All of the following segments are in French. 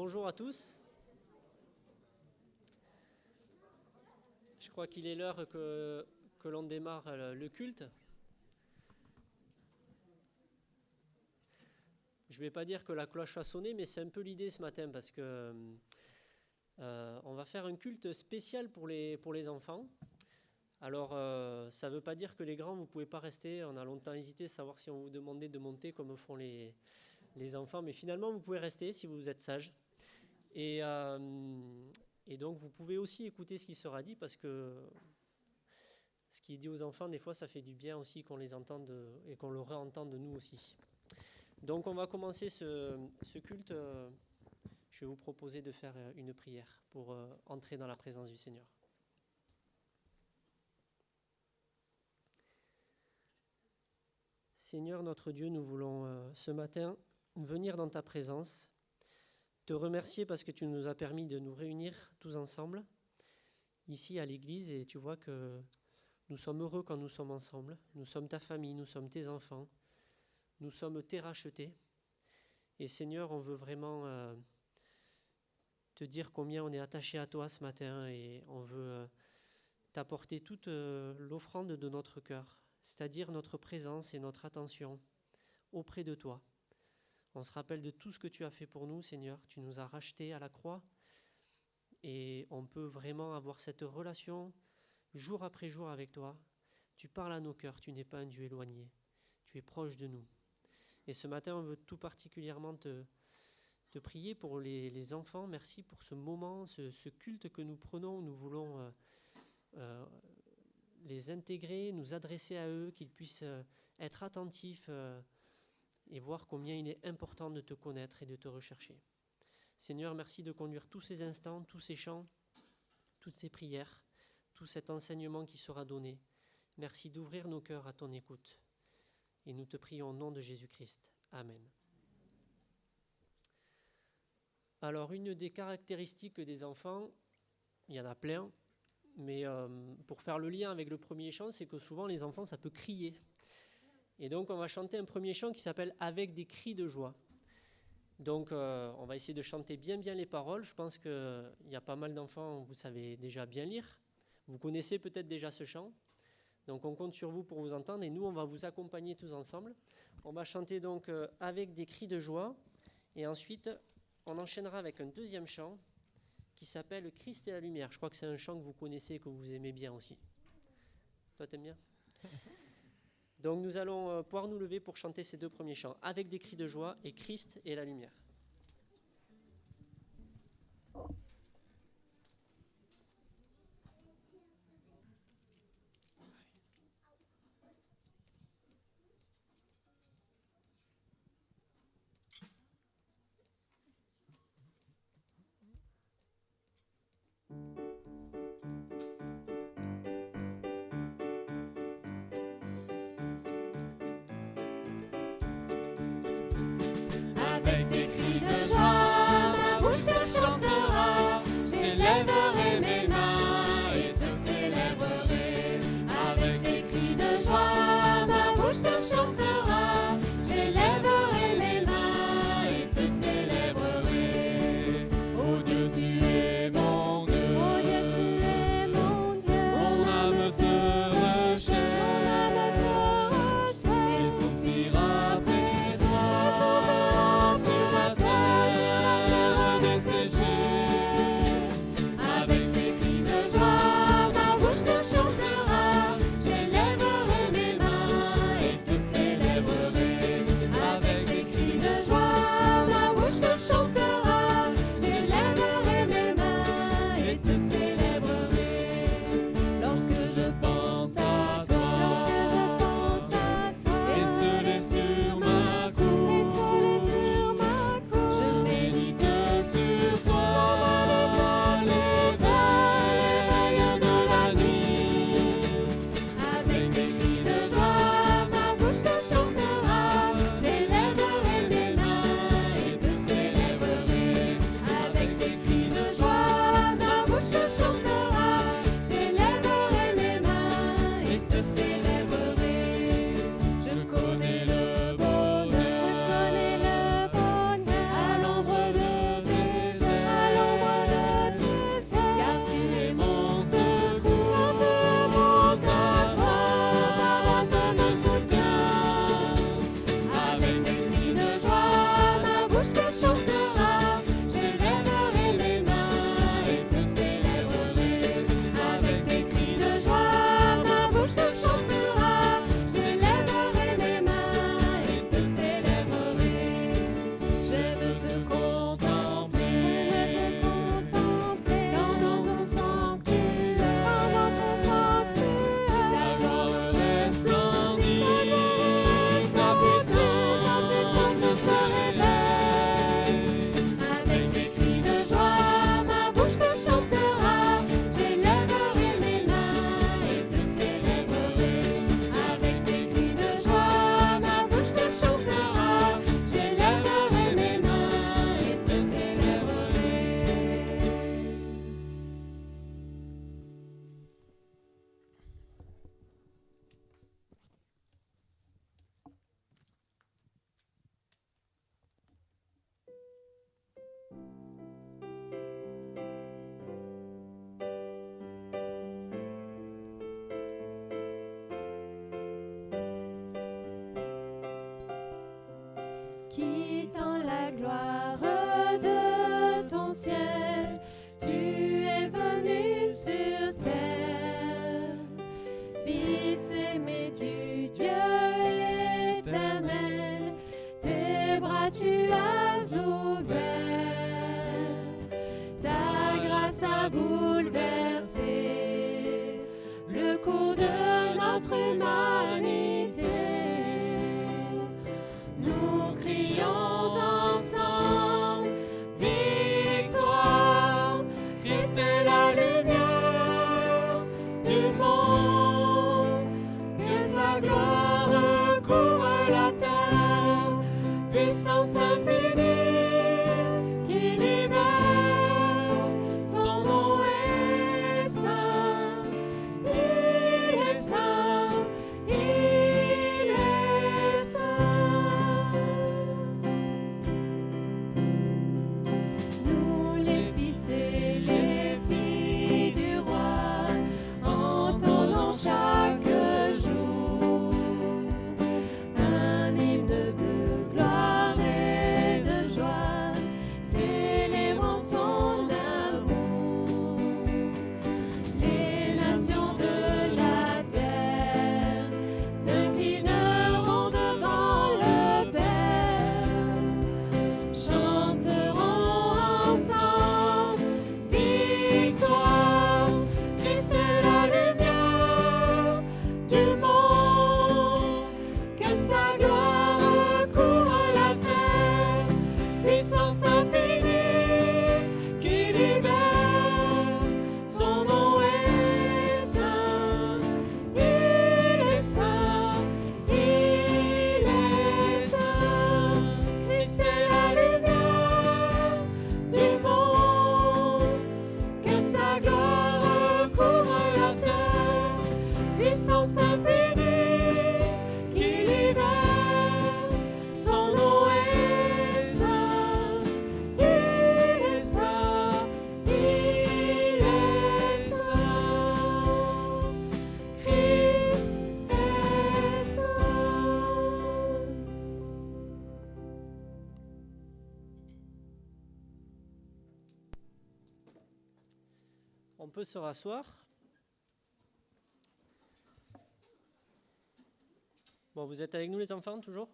Bonjour à tous. Je crois qu'il est l'heure que l'on démarre le culte. Je ne vais pas dire que la cloche a sonné, mais c'est un peu l'idée ce matin parce que on va faire un culte spécial pour les enfants. Alors, ça ne veut pas dire que les grands, vous ne pouvez pas rester. On a longtemps hésité à savoir si on vous demandait de monter comme font les enfants, mais finalement, vous pouvez rester si vous êtes sages. Et donc, vous pouvez aussi écouter ce qui sera dit parce que ce qui est dit aux enfants, des fois, ça fait du bien aussi qu'on les entende et qu'on le réentende de nous aussi. Donc, on va commencer ce culte. Je vais vous proposer de faire une prière pour entrer dans la présence du Seigneur. Seigneur notre Dieu, nous voulons ce matin venir dans ta présence, te remercier parce que tu nous as permis de nous réunir tous ensemble ici à l'église et tu vois que nous sommes heureux quand nous sommes ensemble. Nous sommes ta famille, nous sommes tes enfants, nous sommes tes rachetés. Et Seigneur, on veut vraiment te dire combien on est attaché à toi ce matin et on veut t'apporter toute l'offrande de notre cœur, c'est-à-dire notre présence et notre attention auprès de toi. On se rappelle de tout ce que tu as fait pour nous, Seigneur. Tu nous as rachetés à la croix et on peut vraiment avoir cette relation jour après jour avec toi. Tu parles à nos cœurs, tu n'es pas un Dieu éloigné, tu es proche de nous. Et ce matin, on veut tout particulièrement te prier pour les enfants. Merci pour ce moment, ce culte que nous prenons. Nous voulons les intégrer, nous adresser à eux, qu'ils puissent être attentifs et voir combien il est important de te connaître et de te rechercher. Seigneur, merci de conduire tous ces instants, tous ces chants, toutes ces prières, tout cet enseignement qui sera donné. Merci d'ouvrir nos cœurs à ton écoute. Et nous te prions au nom de Jésus-Christ. Amen. Alors, une des caractéristiques des enfants, il y en a plein, mais pour faire le lien avec le premier chant, c'est que souvent les enfants, ça peut crier. Et donc, on va chanter un premier chant qui s'appelle « Avec des cris de joie ». Donc, on va essayer de chanter bien les paroles. Je pense qu'il y a pas mal d'enfants, vous savez déjà bien lire. Vous connaissez peut-être déjà ce chant. Donc, on compte sur vous pour vous entendre. Et nous, on va vous accompagner tous ensemble. On va chanter donc « Avec des cris de joie ». Et ensuite, on enchaînera avec un deuxième chant qui s'appelle « Christ et la lumière ». Je crois que c'est un chant que vous connaissez et que vous aimez bien aussi. Toi, t'aimes bien ? Donc nous allons pouvoir nous lever pour chanter ces deux premiers chants, avec des cris de joie et Christ et la lumière. Avec des cris On peut se rasseoir. Bon, vous êtes avec nous les enfants, toujours?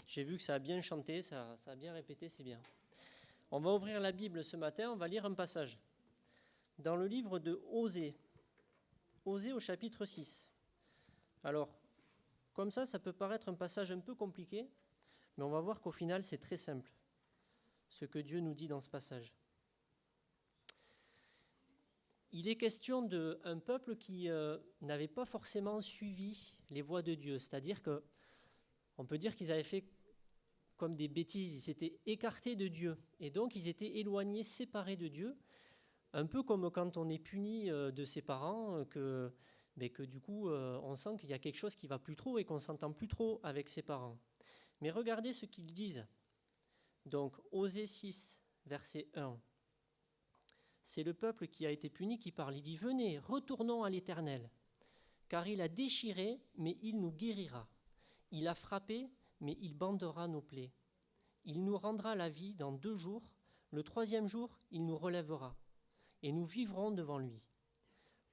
J'ai vu que ça a bien chanté, ça a bien répété, c'est bien. On va ouvrir la Bible ce matin, on va lire un passage. Dans le livre de Osée, Osée au chapitre 6. Alors, comme ça peut paraître un passage un peu compliqué, mais on va voir qu'au final, c'est très simple, ce que Dieu nous dit dans ce passage. Il est question d'un peuple qui n'avait pas forcément suivi les voies de Dieu, c'est-à-dire qu'on peut dire qu'ils avaient fait comme des bêtises, ils s'étaient écartés de Dieu, et donc ils étaient éloignés, séparés de Dieu, un peu comme quand on est puni de ses parents, que du coup on sent qu'il y a quelque chose qui ne va plus trop et qu'on ne s'entend plus trop avec ses parents. Mais regardez ce qu'ils disent. Donc Osée 6, verset 1. C'est le peuple qui a été puni qui parle. Il dit « Venez, retournons à l'Éternel, car il a déchiré, mais il nous guérira. Il a frappé, mais il bandera nos plaies. Il nous rendra la vie dans 2 jours. Le 3e jour, il nous relèvera, et nous vivrons devant lui.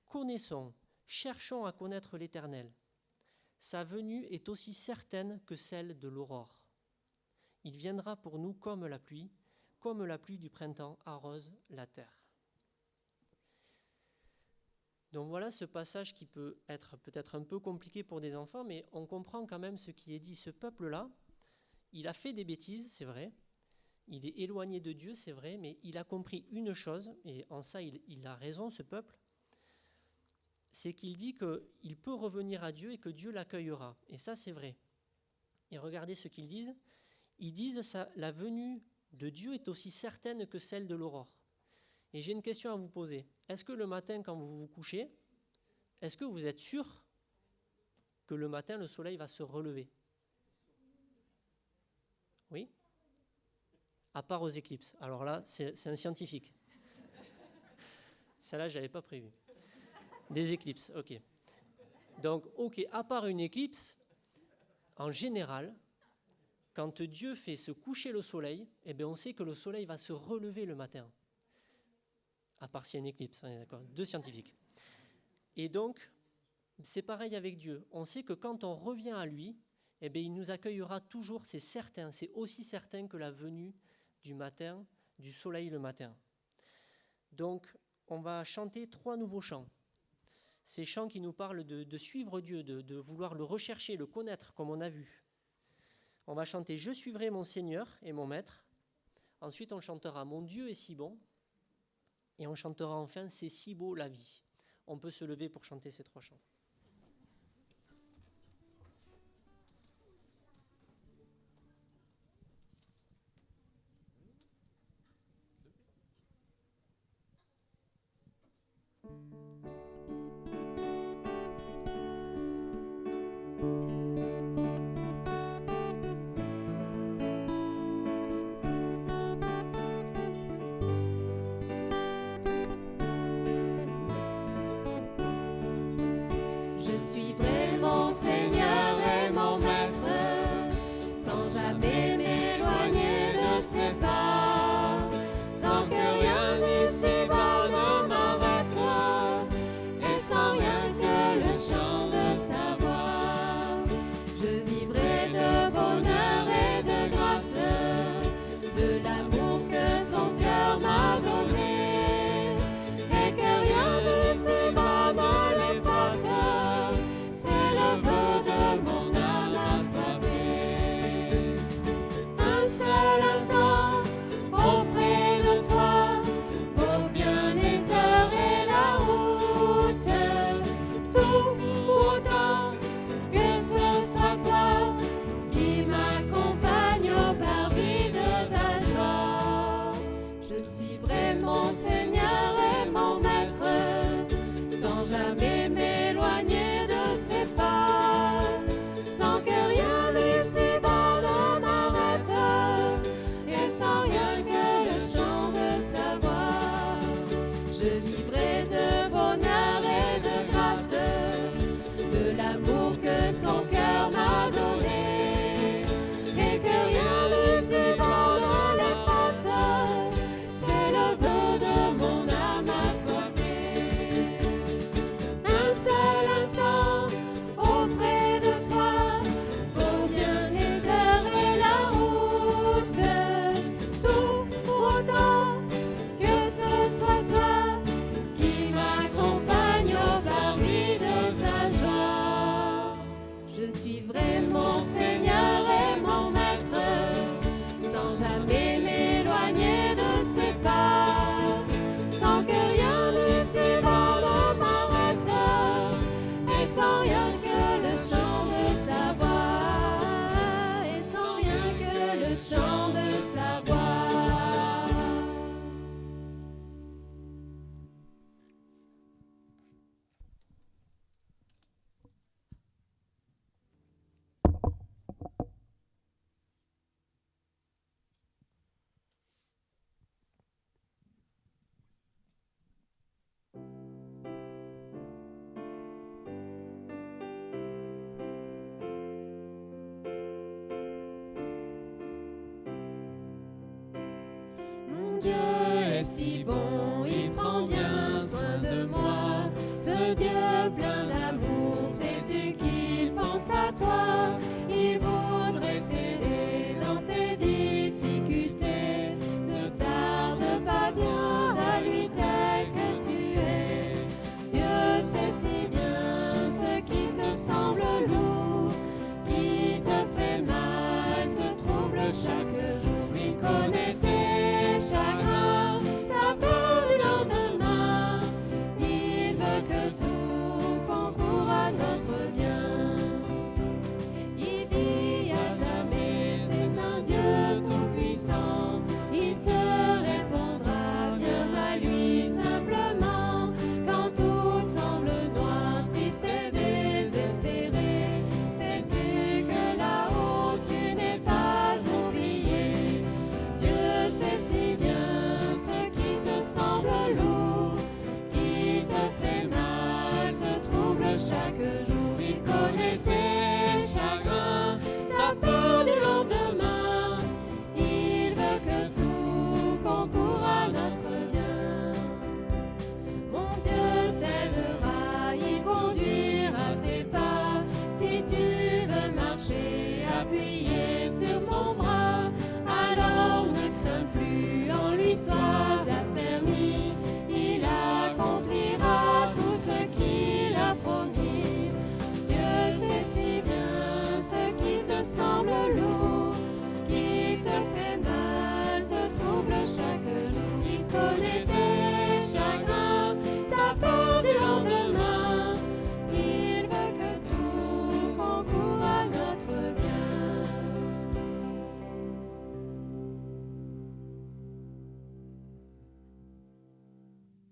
Connaissons, cherchons à connaître l'Éternel. Sa venue est aussi certaine que celle de l'aurore. Il viendra pour nous comme la pluie du printemps arrose la terre. » Donc voilà ce passage qui peut être peut-être un peu compliqué pour des enfants, mais on comprend quand même ce qui est dit. Ce peuple-là, il a fait des bêtises, c'est vrai, il est éloigné de Dieu, c'est vrai, mais il a compris une chose, et en ça il a raison, ce peuple, c'est qu'il dit qu'il peut revenir à Dieu et que Dieu l'accueillera. Et ça, c'est vrai. Et regardez ce qu'ils disent. Ils disent ça, la venue de Dieu est aussi certaine que celle de l'aurore. Et j'ai une question à vous poser. Est-ce que le matin, quand vous vous couchez, est-ce que vous êtes sûr que le matin, le soleil va se relever? Oui? À part aux éclipses. Alors là, c'est un scientifique. Celle-là, je n'avais pas prévu. Les éclipses, ok. Donc, ok, à part une éclipse, en général, quand Dieu fait se coucher le soleil, eh bien on sait que le soleil va se relever le matin. À part s'il y a une éclipse, on est d'accord, 2 scientifiques. Et donc, c'est pareil avec Dieu. On sait que quand on revient à lui, eh bien, il nous accueillera toujours, c'est certain, c'est aussi certain que la venue du matin, du soleil le matin. Donc, on va chanter 3 nouveaux chants. Ces chants qui nous parlent de suivre Dieu, de vouloir le rechercher, le connaître, comme on a vu. On va chanter « Je suivrai mon Seigneur et mon Maître ». Ensuite, on chantera « Mon Dieu est si bon ». Et on chantera enfin « C'est si beau la vie ». On peut se lever pour chanter ces 3 chants. bon, il prend bien soin de moi. Ce Dieu plein d'amour, sais-tu qu'il pense à toi? Il voudrait t'aider dans tes difficultés. Ne tarde pas, viens à lui tel que tu es. Dieu sait si bien ce qui te semble lourd, qui te fait mal, te trouble chaque jour. Il connaît tes chagrins, ta peur du lendemain. Il veut que tout concourt à notre bien. Il dit à jamais, c'est un Dieu tout-puissant. Il te répondra, viens à lui simplement. Quand tout semble noir, triste et désespéré, sais-tu que là-haut tu n'es pas oublié? Dieu sait si bien ce qui te semble lourd, qui te fait mal, te trouble chaque jour. Il connaît tes chagrins, ta peur du lendemain. Il veut que tout concourt à notre bien. Mon Dieu t'aidera, il conduira tes pas. Si tu veux marcher appuyé sur son bras, alors ne crains plus, en lui sois affermi. Il accomplira tout ce qu'il a promis. Dieu sait si bien ce qui te semble lourd, qui te fait mal, te trouble chaque jour. Il connaît tes chagrins, ta peur du lendemain. Il veut que tout concourt à notre bien. Faut y aller.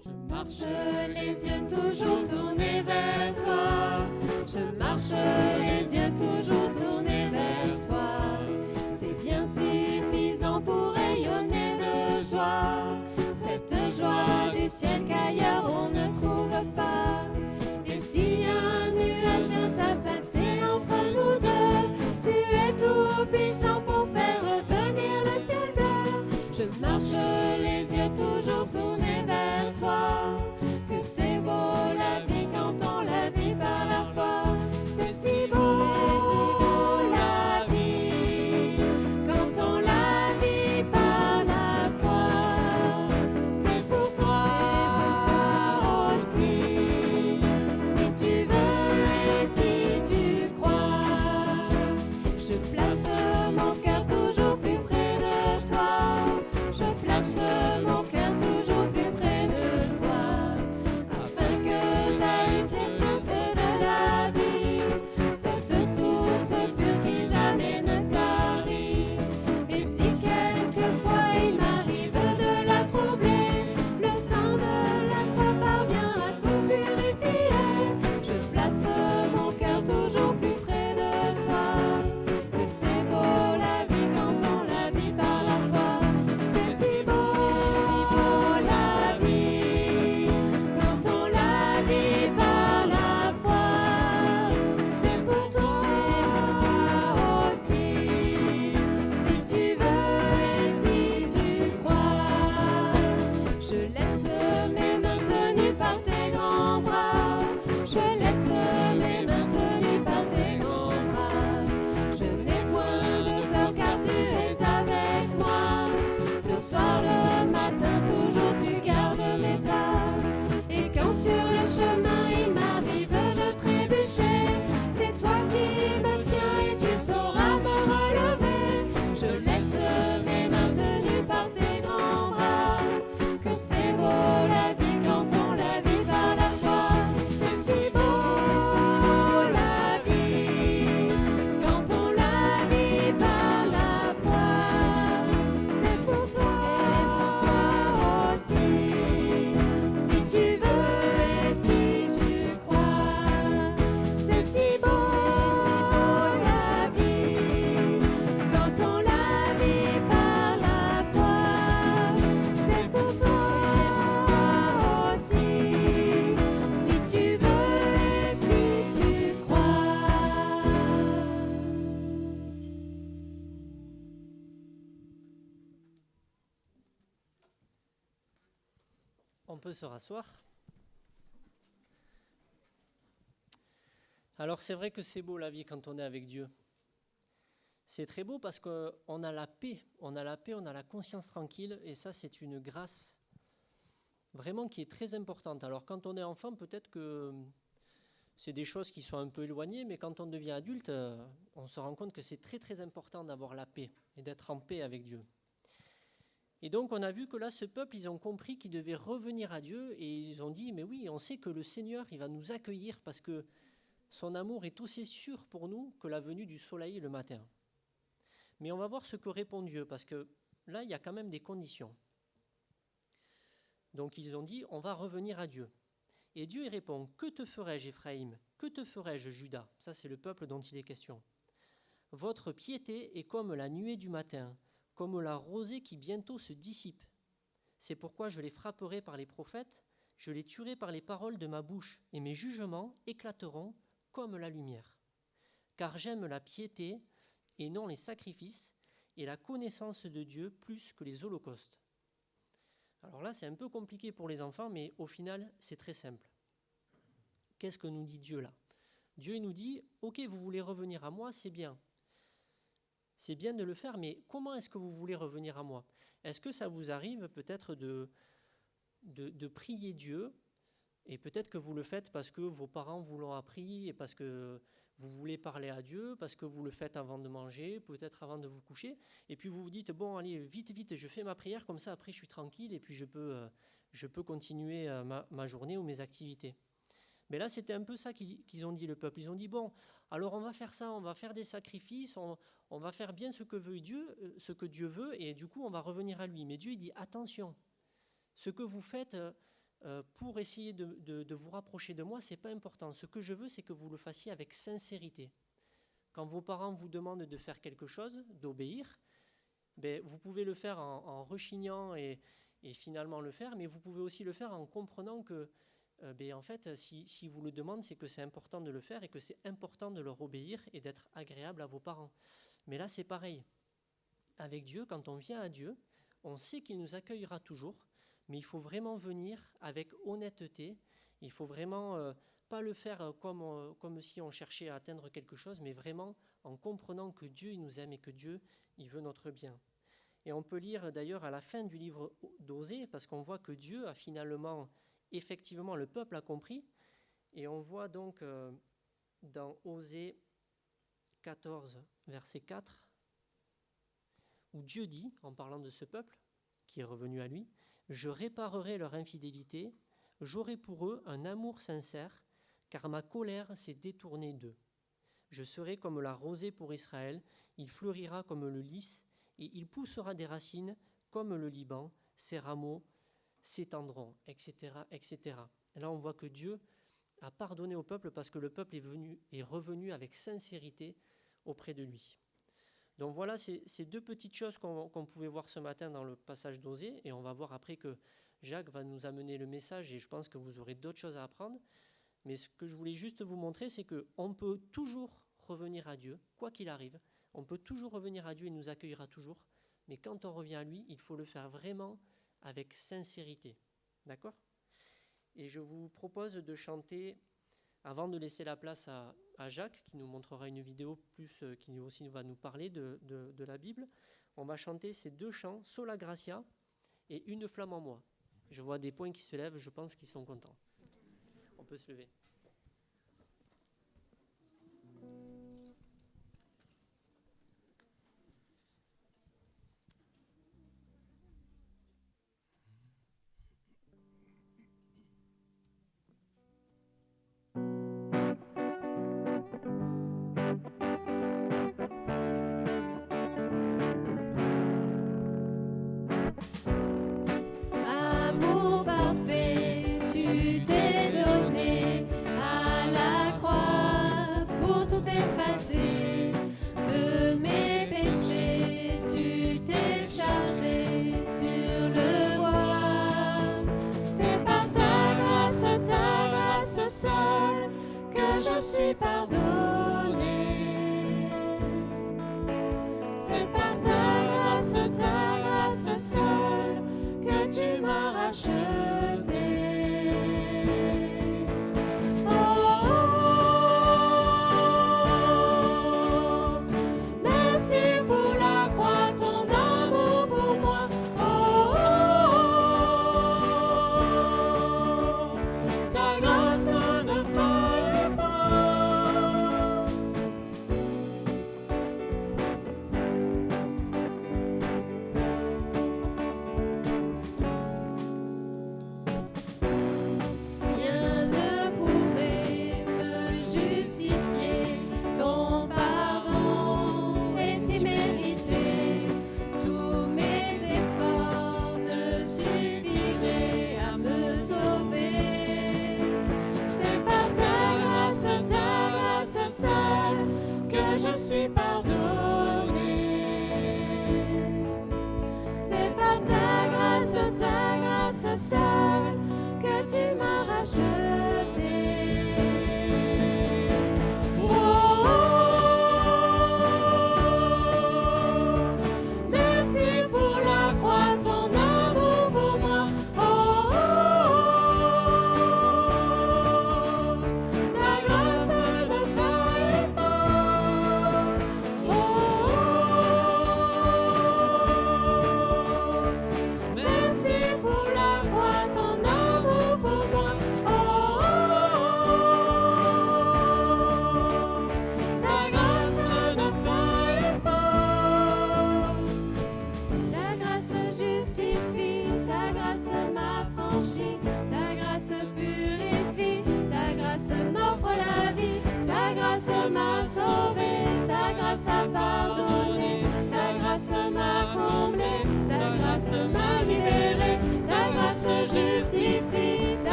Je marche Les yeux toujours tournés vers toi. Je marche les yeux toujours tournés vers toi. C'est bien suffisant pour rayonner de joie. Cette joie du ciel qu'ailleurs on ne trouve pas. Et si un nuage vient à passer entre nous deux, tu es tout puissant pour faire revenir le ciel bleu. Je marche les yeux toujours tournés vers toi. C'est beau la vie quand on la vit par la foi. C'est si beau On peut se rasseoir. Alors c'est vrai que c'est beau la vie quand on est avec Dieu. C'est très beau parce qu'on a la paix, on a la conscience tranquille, et ça c'est une grâce vraiment qui est très importante. Alors quand on est enfant, peut-être que c'est des choses qui sont un peu éloignées, mais quand on devient adulte, on se rend compte que c'est très très important d'avoir la paix et d'être en paix avec Dieu. Et donc on a vu que là, ce peuple, ils ont compris qu'ils devaient revenir à Dieu, et ils ont dit, mais oui, on sait que le Seigneur, il va nous accueillir parce que son amour est aussi sûr pour nous que la venue du soleil le matin. Mais on va voir ce que répond Dieu, parce que là, il y a quand même des conditions. Donc ils ont dit, on va revenir à Dieu. Et Dieu il répond, que te ferai-je, Éphraïm? Que te ferai-je, Juda? Ça, c'est le peuple dont il est question. Votre piété est comme la nuée du matin, comme la rosée qui bientôt se dissipe. C'est pourquoi je les frapperai par les prophètes, je les tuerai par les paroles de ma bouche, et mes jugements éclateront comme la lumière. Car j'aime la piété et non les sacrifices, et la connaissance de Dieu plus que les holocaustes. Alors là, c'est un peu compliqué pour les enfants, mais au final, c'est très simple. Qu'est-ce que nous dit Dieu là? Dieu il nous dit, ok, vous voulez revenir à moi, c'est bien. C'est bien de le faire, mais comment est-ce que vous voulez revenir à moi? Est-ce que ça vous arrive peut-être de prier Dieu, et peut-être que vous le faites parce que vos parents vous l'ont appris, et parce que vous voulez parler à Dieu, parce que vous le faites avant de manger, peut-être avant de vous coucher, et puis vous vous dites, bon, allez, vite, je fais ma prière, comme ça après je suis tranquille, et puis je peux continuer ma journée ou mes activités. Mais là, c'était un peu ça qu'ils ont dit, le peuple. Ils ont dit, bon, alors on va faire ça, on va faire des sacrifices, on va faire bien ce que veut Dieu, ce que Dieu veut, et du coup, on va revenir à lui. Mais Dieu, il dit, attention, ce que vous faites pour essayer de vous rapprocher de moi, ce n'est pas important. Ce que je veux, c'est que vous le fassiez avec sincérité. Quand vos parents vous demandent de faire quelque chose, d'obéir, ben, vous pouvez le faire en rechignant et finalement le faire, mais vous pouvez aussi le faire en comprenant que en fait, si vous le demandez, c'est que c'est important de le faire et que c'est important de leur obéir et d'être agréable à vos parents. Mais là, c'est pareil. Avec Dieu, quand on vient à Dieu, on sait qu'il nous accueillera toujours, mais il faut vraiment venir avec honnêteté. Il faut vraiment pas le faire comme si on cherchait à atteindre quelque chose, mais vraiment en comprenant que Dieu il nous aime et que Dieu il veut notre bien. Et on peut lire d'ailleurs à la fin du livre d'Osée, parce qu'on voit que Dieu a finalement, effectivement, le peuple a compris. Et on voit donc dans Osée 14, verset 4, où Dieu dit, en parlant de ce peuple qui est revenu à lui, « Je réparerai leur infidélité, j'aurai pour eux un amour sincère, car ma colère s'est détournée d'eux. Je serai comme la rosée pour Israël, il fleurira comme le lys, et il poussera des racines comme le Liban, ses rameaux s'étendront, etc., etc. » Et là, on voit que Dieu a pardonné au peuple parce que le peuple est revenu avec sincérité auprès de lui. Donc voilà, ces deux petites choses qu'on pouvait voir ce matin dans le passage d'Osée, et on va voir après que Jacques va nous amener le message, et je pense que vous aurez d'autres choses à apprendre. Mais ce que je voulais juste vous montrer, c'est qu'on peut toujours revenir à Dieu, quoi qu'il arrive. On peut toujours revenir à Dieu, il nous accueillera toujours. Mais quand on revient à lui, il faut le faire vraiment avec sincérité. D'accord ? Et je vous propose de chanter, avant de laisser la place à Jacques, qui nous montrera une vidéo plus, qui aussi va nous parler de la Bible, on va chanter ces deux chants, Sola Gratia et Une flamme en moi. Je vois des poings qui se lèvent, je pense qu'ils sont contents. On peut se lever. Amour parfait, tu t'es donné à la croix pour tout effacer. De mes péchés, tu t'es chargé sur le bois. C'est par ta grâce seule que je suis pardonné. C'est par ta grâce seule que tu m'as racheté.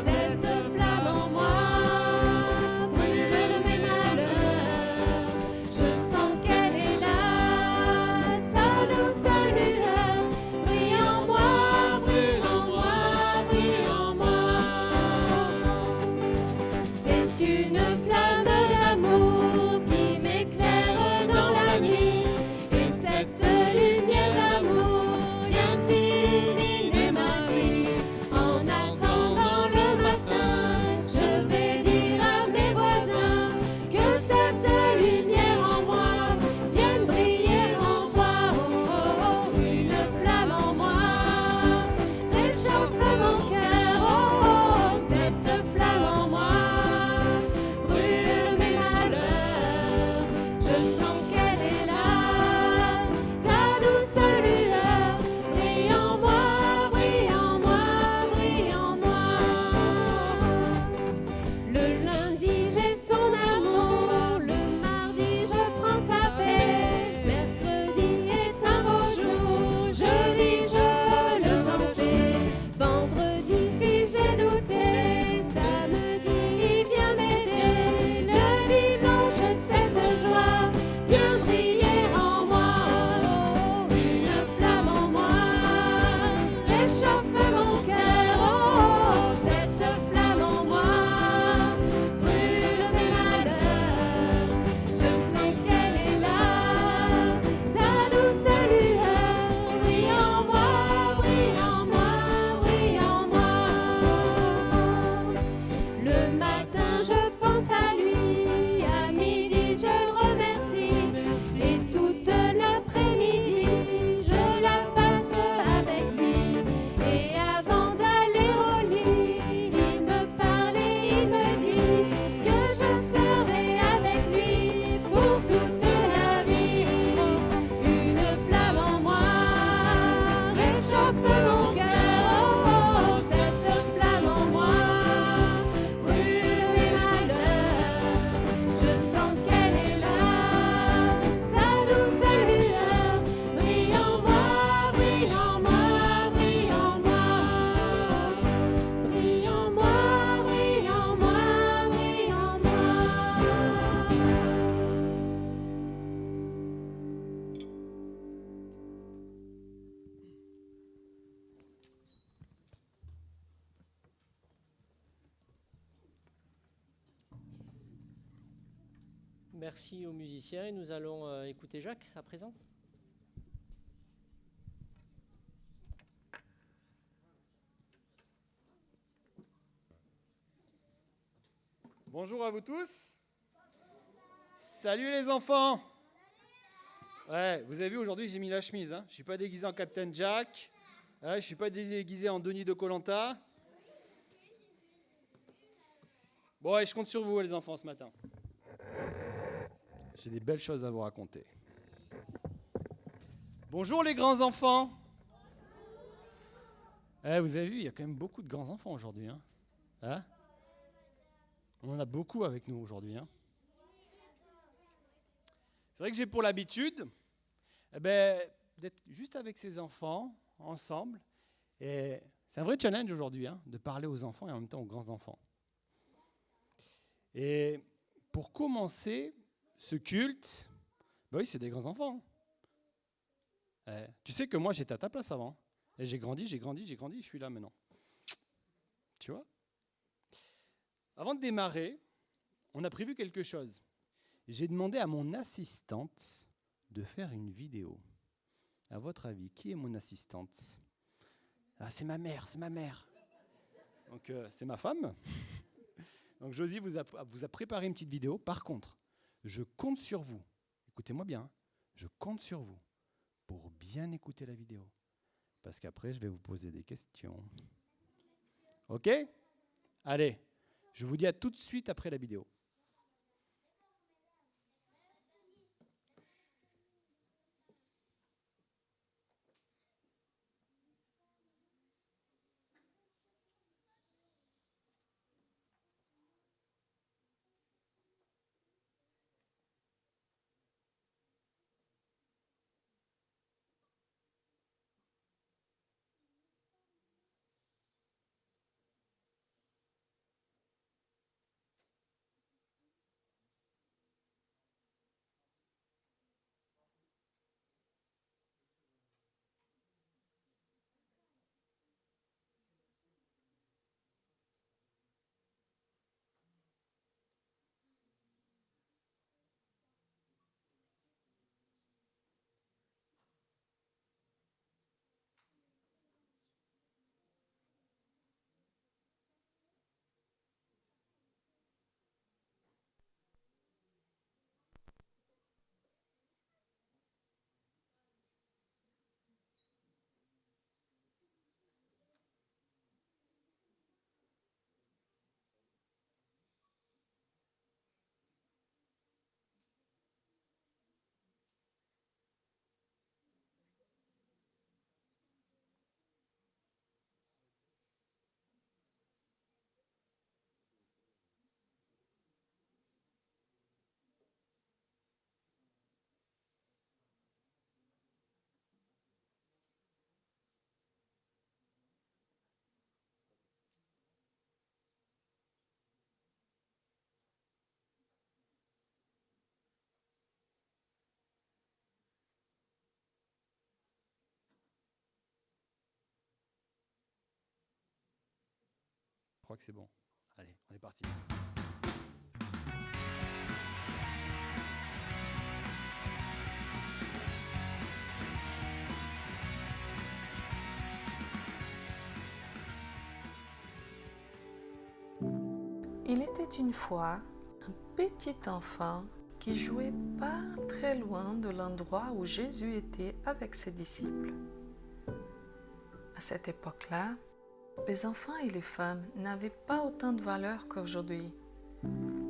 Cette flamme en moi brûle mes malheurs. Je sens qu'elle est là, Merci aux musiciens et nous allons écouter Jacques à présent. Bonjour à vous tous. Salut les enfants. Ouais, vous avez vu aujourd'hui j'ai mis la chemise. Je ne suis pas déguisé en Captain Jack. Je ne suis pas déguisé en Denis de Koh-Lanta. Bon, ouais, je compte sur vous les enfants ce matin. J'ai des belles choses à vous raconter. Bonjour les grands enfants. Vous avez vu, il y a quand même beaucoup de grands enfants aujourd'hui. On en a beaucoup avec nous aujourd'hui. C'est vrai que j'ai pour l'habitude d'être juste avec ces enfants, ensemble. Et c'est un vrai challenge aujourd'hui, de parler aux enfants et en même temps aux grands-enfants. Et pour commencer ce culte, oui, c'est des grands-enfants. Tu sais que moi, j'étais à ta place avant. Et j'ai grandi, je suis là maintenant. Tu vois ? Avant de démarrer, on a prévu quelque chose. J'ai demandé à mon assistante de faire une vidéo. À votre avis, qui est mon assistante ? C'est ma mère. Donc, c'est ma femme. Donc, Josie vous a préparé une petite vidéo. Par contre, je compte sur vous. Écoutez-moi bien. Je compte sur vous pour bien écouter la vidéo. Parce qu'après, je vais vous poser des questions. OK ? Allez. Je vous dis à tout de suite après la vidéo. Je crois que c'est bon. Allez, on est parti. Il était une fois un petit enfant qui jouait pas très loin de l'endroit où Jésus était avec ses disciples. À cette époque-là, les enfants et les femmes n'avaient pas autant de valeur qu'aujourd'hui.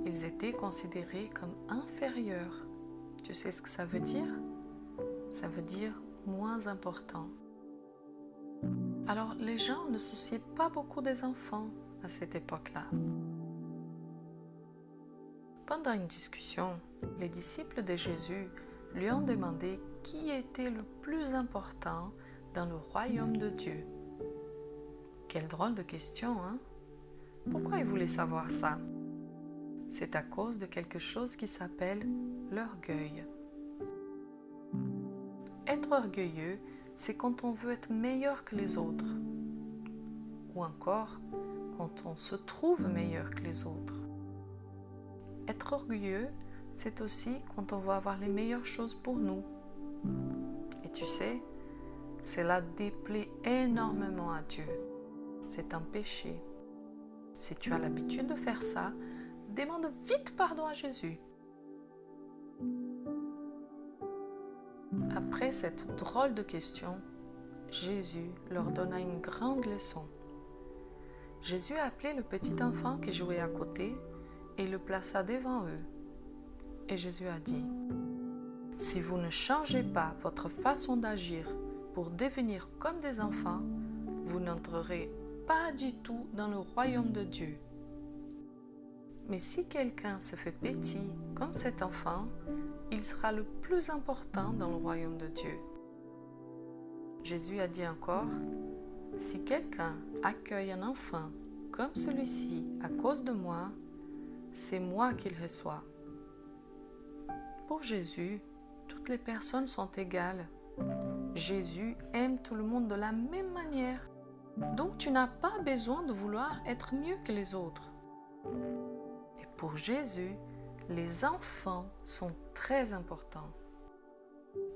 Ils étaient considérés comme inférieurs. Tu sais ce que ça veut dire ? Ça veut dire moins important. Alors les gens ne souciaient pas beaucoup des enfants à cette époque-là. Pendant une discussion, les disciples de Jésus lui ont demandé qui était le plus important dans le royaume de Dieu. Quelle drôle de question, hein? Pourquoi ils voulaient savoir ça? C'est à cause de quelque chose qui s'appelle l'orgueil. Être orgueilleux, c'est quand on veut être meilleur que les autres. Ou encore, quand on se trouve meilleur que les autres. Être orgueilleux, c'est aussi quand on veut avoir les meilleures choses pour nous. Et tu sais, cela déplaît énormément à Dieu. C'est un péché. Si tu as l'habitude de faire ça, demande vite pardon à Jésus. Après cette drôle de question, Jésus leur donna une grande leçon. Jésus a appelé le petit enfant qui jouait à côté et le plaça devant eux. Et Jésus a dit, « Si vous ne changez pas votre façon d'agir pour devenir comme des enfants, vous n'entrerez pas du tout dans le royaume de Dieu. Mais si quelqu'un se fait petit comme cet enfant, il sera le plus important dans le royaume de Dieu. » Jésus a dit encore, « Si quelqu'un accueille un enfant comme celui-ci à cause de moi, c'est moi qu'il reçoit. » Pour Jésus, toutes les personnes sont égales. Jésus aime tout le monde de la même manière. Donc tu n'as pas besoin de vouloir être mieux que les autres. Et pour Jésus, les enfants sont très importants.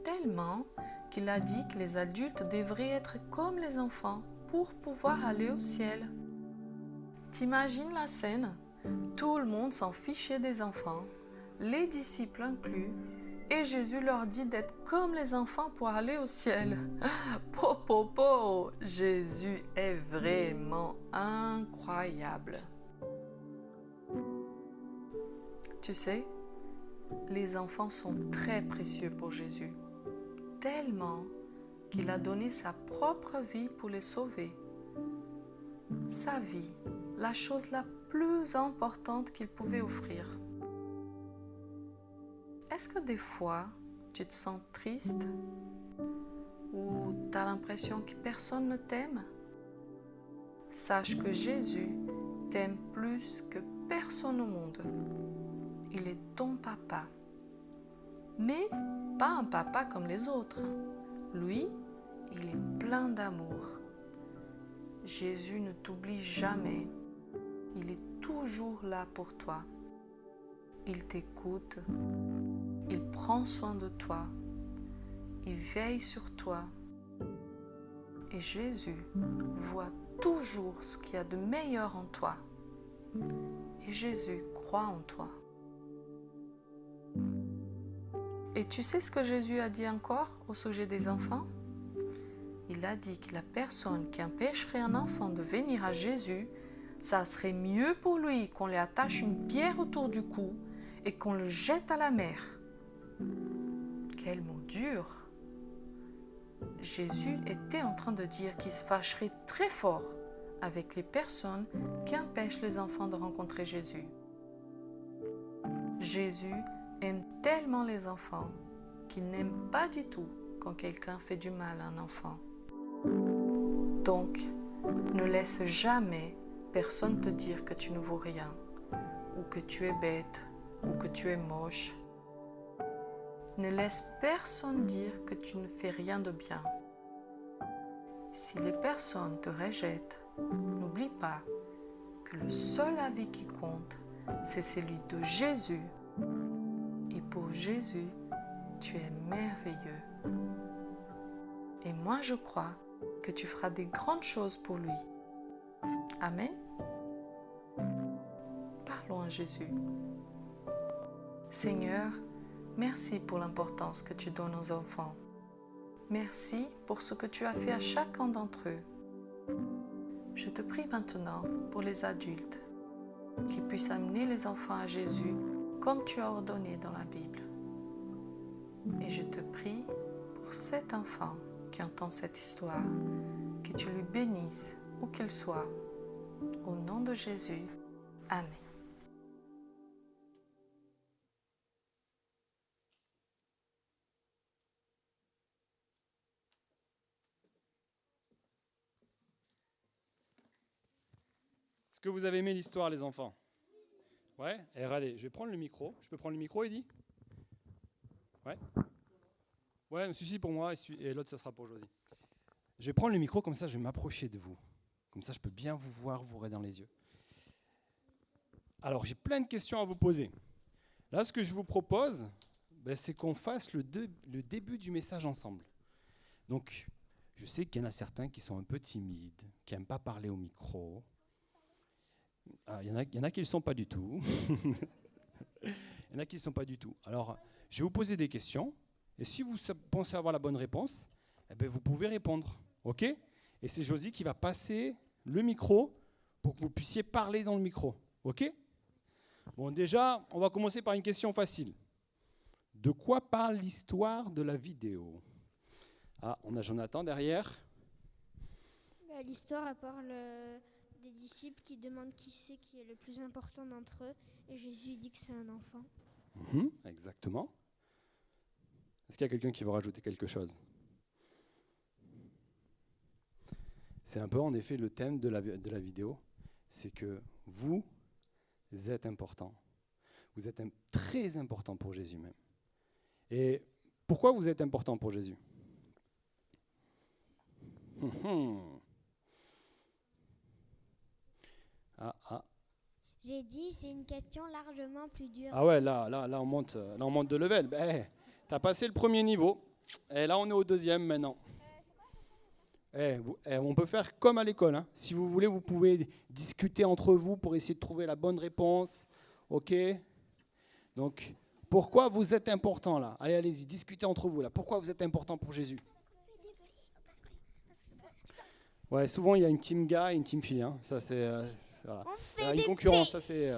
Tellement qu'il a dit que les adultes devraient être comme les enfants pour pouvoir aller au ciel. T'imagines la scène? Tout le monde s'en fichait des enfants, les disciples inclus, et Jésus leur dit d'être comme les enfants pour aller au ciel. Jésus est vraiment incroyable. Tu sais, les enfants sont très précieux pour Jésus, tellement qu'il a donné sa propre vie pour les sauver. Sa vie, la chose la plus importante qu'il pouvait offrir. Est-ce que des fois, tu te sens triste ou tu as l'impression que personne ne t'aime? Sache que Jésus t'aime plus que personne au monde. Il est ton papa. Mais pas un papa comme les autres. Lui, il est plein d'amour. Jésus ne t'oublie jamais. Il est toujours là pour toi. Il t'écoute. Il prend soin de toi. Il veille sur toi. Et Jésus voit toujours ce qu'il y a de meilleur en toi. Et Jésus croit en toi. Et tu sais ce que Jésus a dit encore au sujet des enfants? Il a dit que la personne qui empêcherait un enfant de venir à Jésus, ça serait mieux pour lui qu'on lui attache une pierre autour du cou et qu'on le jette à la mer. Quel mot dur! Jésus était en train de dire qu'il se fâcherait très fort avec les personnes qui empêchent les enfants de rencontrer Jésus. Jésus aime tellement les enfants qu'il n'aime pas du tout quand quelqu'un fait du mal à un enfant. Donc, ne laisse jamais personne te dire que tu ne vaux rien, ou que tu es bête, ou que tu es moche. Ne laisse personne dire que tu ne fais rien de bien. Si les personnes te rejettent, n'oublie pas que le seul avis qui compte, c'est celui de Jésus. Et pour Jésus, tu es merveilleux. Et moi, je crois que tu feras des grandes choses pour lui. Amen. Parlons à Jésus. Seigneur, merci pour l'importance que tu donnes aux enfants. Merci pour ce que tu as fait à chacun d'entre eux. Je te prie maintenant pour les adultes, qui puissent amener les enfants à Jésus comme tu as ordonné dans la Bible. Et je te prie pour cet enfant qui entend cette histoire, que tu lui bénisses où qu'il soit. Au nom de Jésus, Amen. Est-ce que vous avez aimé l'histoire, les enfants? Ouais? Et regardez, je vais prendre le micro. Je peux prendre le micro, Eddy? Ouais? Ouais, celui-ci pour moi et l'autre, ça sera pour Josie. Je vais prendre le micro, comme ça je vais m'approcher de vous. Comme ça je peux bien vous voir, vous regarder dans les yeux. Alors j'ai plein de questions à vous poser. Là, ce que je vous propose, c'est qu'on fasse le début du message ensemble. Donc, je sais qu'il y en a certains qui sont un peu timides, qui n'aiment pas parler au micro. Il y en a qui ne le sont pas du tout. Il y en a qui ne le sont pas du tout. Alors, je vais vous poser des questions. Et si vous pensez avoir la bonne réponse, vous pouvez répondre. OK ? Et c'est Josie qui va passer le micro pour que vous puissiez parler dans le micro. OK ? Bon, déjà, on va commencer par une question facile. De quoi parle l'histoire de la vidéo ? Ah, on a Jonathan derrière. L'histoire, elle parle des disciples qui demandent qui c'est qui est le plus important d'entre eux. Et Jésus dit que c'est un enfant. Exactement. Est-ce qu'il y a quelqu'un qui veut rajouter quelque chose ? C'est un peu en effet le thème de la vidéo. C'est que vous êtes important. Vous êtes très important pour Jésus même. Et pourquoi vous êtes important pour Jésus ? J'ai dit, c'est une question largement plus dure. Ah ouais, là on monte de level. T'as passé le premier niveau, et là on est au deuxième maintenant. On peut faire comme à l'école. Hein. Si vous voulez, vous pouvez discuter entre vous pour essayer de trouver la bonne réponse. OK ? Donc, pourquoi vous êtes important là ? Allez-y, discutez entre vous là. Pourquoi vous êtes important pour Jésus ? Ouais, souvent il y a une team gars et une team fille. Hein. Ça c'est voilà. Une concurrence. Ça c'est.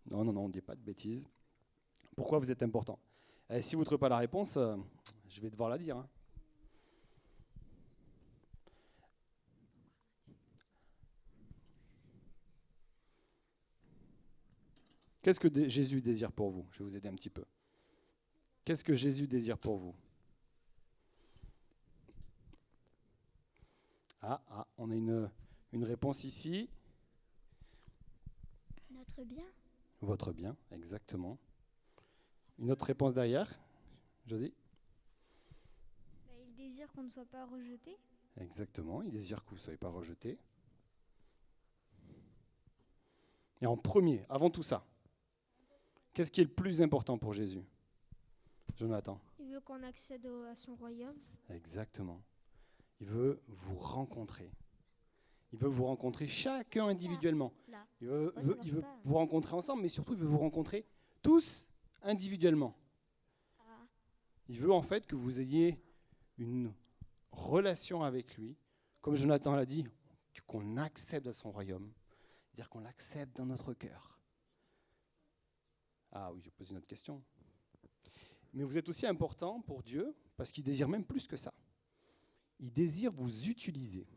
Non, on ne dit pas de bêtises. Pourquoi vous êtes important ? Si vous ne trouvez pas la réponse, je vais devoir la dire. Hein. Qu'est-ce que Jésus désire pour vous ? Je vais vous aider un petit peu. Qu'est-ce que Jésus désire pour vous ? On a une réponse ici. Notre bien. Votre bien, exactement. Une autre réponse derrière. Josie ? Il désire qu'on ne soit pas rejeté. Exactement, il désire que vous ne soyez pas rejetés. Et en premier, avant tout ça, qu'est-ce qui est le plus important pour Jésus ? Jonathan ? Il veut qu'on accède à son royaume. Exactement. Il veut vous rencontrer. Il veut vous rencontrer chacun individuellement. Là. Il veut vous rencontrer ensemble, mais surtout, il veut vous rencontrer tous individuellement. Il veut en fait que vous ayez une relation avec lui. Comme Jonathan l'a dit, qu'on accepte à son royaume. C'est-à-dire qu'on l'accepte dans notre cœur. Ah oui, je pose une autre question. Mais vous êtes aussi important pour Dieu, parce qu'il désire même plus que ça. Il désire vous utiliser.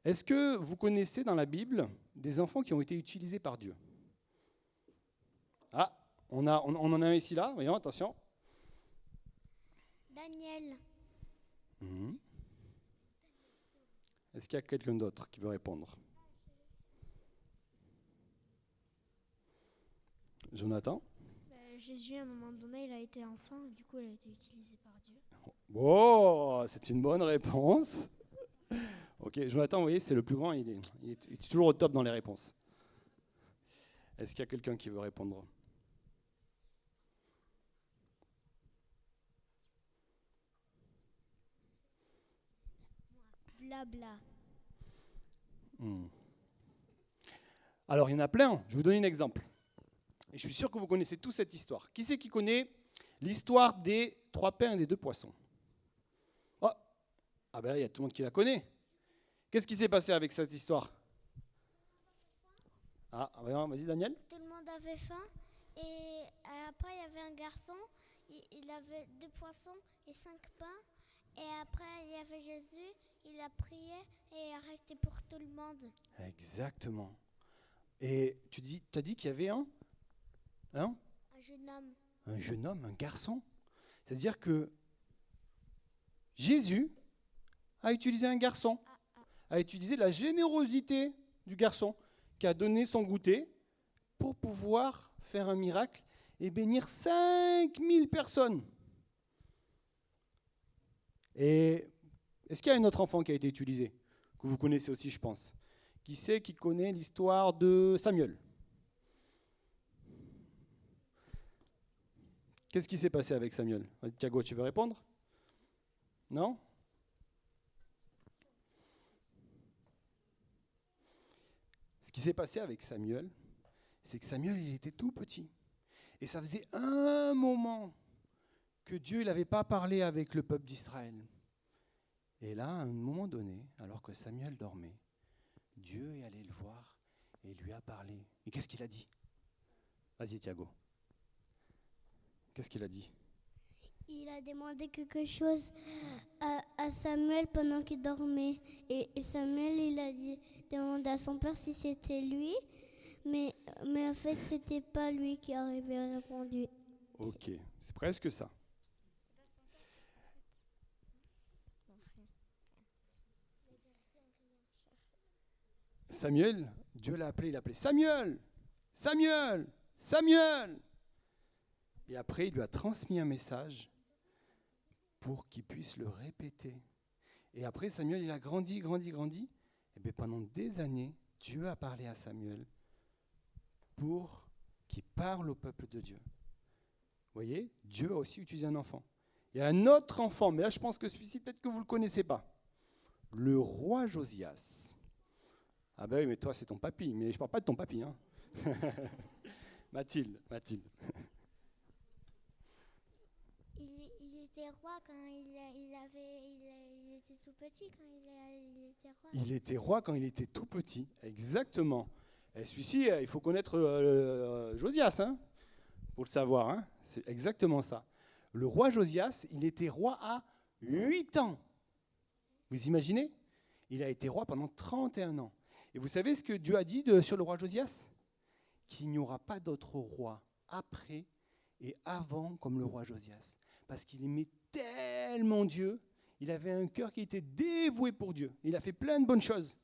Est-ce que vous connaissez dans la Bible des enfants qui ont été utilisés par Dieu ? Ah, on en a un ici là, voyons, attention. Daniel. Est-ce qu'il y a quelqu'un d'autre qui veut répondre ? Jonathan ? Jésus, à un moment donné, il a été enfant, et du coup, il a été utilisé par Dieu. Oh, c'est une bonne réponse. Ok, Jonathan, vous voyez, c'est le plus grand, il est toujours au top dans les réponses. Est-ce qu'il y a quelqu'un qui veut répondre ? Blabla. Alors, il y en a plein. Je vais vous donner un exemple. Et je suis sûr que vous connaissez tous cette histoire. Qui c'est qui connaît l'histoire des 3 pains et des 2 poissons ? Oh, ah ben là, il y a tout le monde qui la connaît. Qu'est-ce qui s'est passé avec cette histoire ? Ah, vas-y Daniel. Tout le monde avait faim et après il y avait un garçon, il avait 2 poissons et 5 pains et après il y avait Jésus, il a prié et il est resté pour tout le monde. Exactement. Et tu as dit qu'il y avait un jeune homme. Un jeune homme, un garçon. C'est-à-dire que Jésus a utilisé un garçon, a utilisé la générosité du garçon qui a donné son goûter pour pouvoir faire un miracle et bénir 5000 personnes. Et est-ce qu'il y a un autre enfant qui a été utilisé, que vous connaissez aussi, je pense ? Qui c'est qui connaît l'histoire de Samuel ? Qu'est-ce qui s'est passé avec Samuel? Thiago, tu veux répondre? Non? Ce qui s'est passé avec Samuel, c'est que Samuel, il était tout petit. Et ça faisait un moment que Dieu n'avait pas parlé avec le peuple d'Israël. Et là, à un moment donné, alors que Samuel dormait, Dieu est allé le voir et lui a parlé. Et qu'est-ce qu'il a dit? Vas-y, Thiago. Qu'est-ce qu'il a dit? Il a demandé quelque chose à Samuel pendant qu'il dormait. Et Samuel, il a demandé à son père si c'était lui. Mais en fait, c'était pas lui qui avait répondu. Ok, c'est presque ça. Samuel, Dieu l'a appelé, il appelait Samuel, Samuel, Samuel. Et après, il lui a transmis un message pour qu'il puisse le répéter. Et après, Samuel, il a grandi. Et bien, pendant des années, Dieu a parlé à Samuel pour qu'il parle au peuple de Dieu. Vous voyez, Dieu a aussi utilisé un enfant. Il y a un autre enfant, mais là, je pense que celui-ci, peut-être que vous ne le connaissez pas. Le roi Josias. Ah ben oui, mais toi, c'est ton papy. Mais je ne parle pas de ton papy. Hein. Mathilde. Il était roi quand il était tout petit, quand il était roi. Il était roi quand il était tout petit, exactement. Et celui-ci, il faut connaître Josias, hein, pour le savoir. Hein. C'est exactement ça. Le roi Josias, il était roi à 8 ans. Vous imaginez? Il a été roi pendant 31 ans. Et vous savez ce que Dieu a dit sur le roi Josias? Qu'il n'y aura pas d'autre roi après et avant comme le roi Josias. Parce qu'il aimait tellement Dieu, il avait un cœur qui était dévoué pour Dieu. Il a fait plein de bonnes choses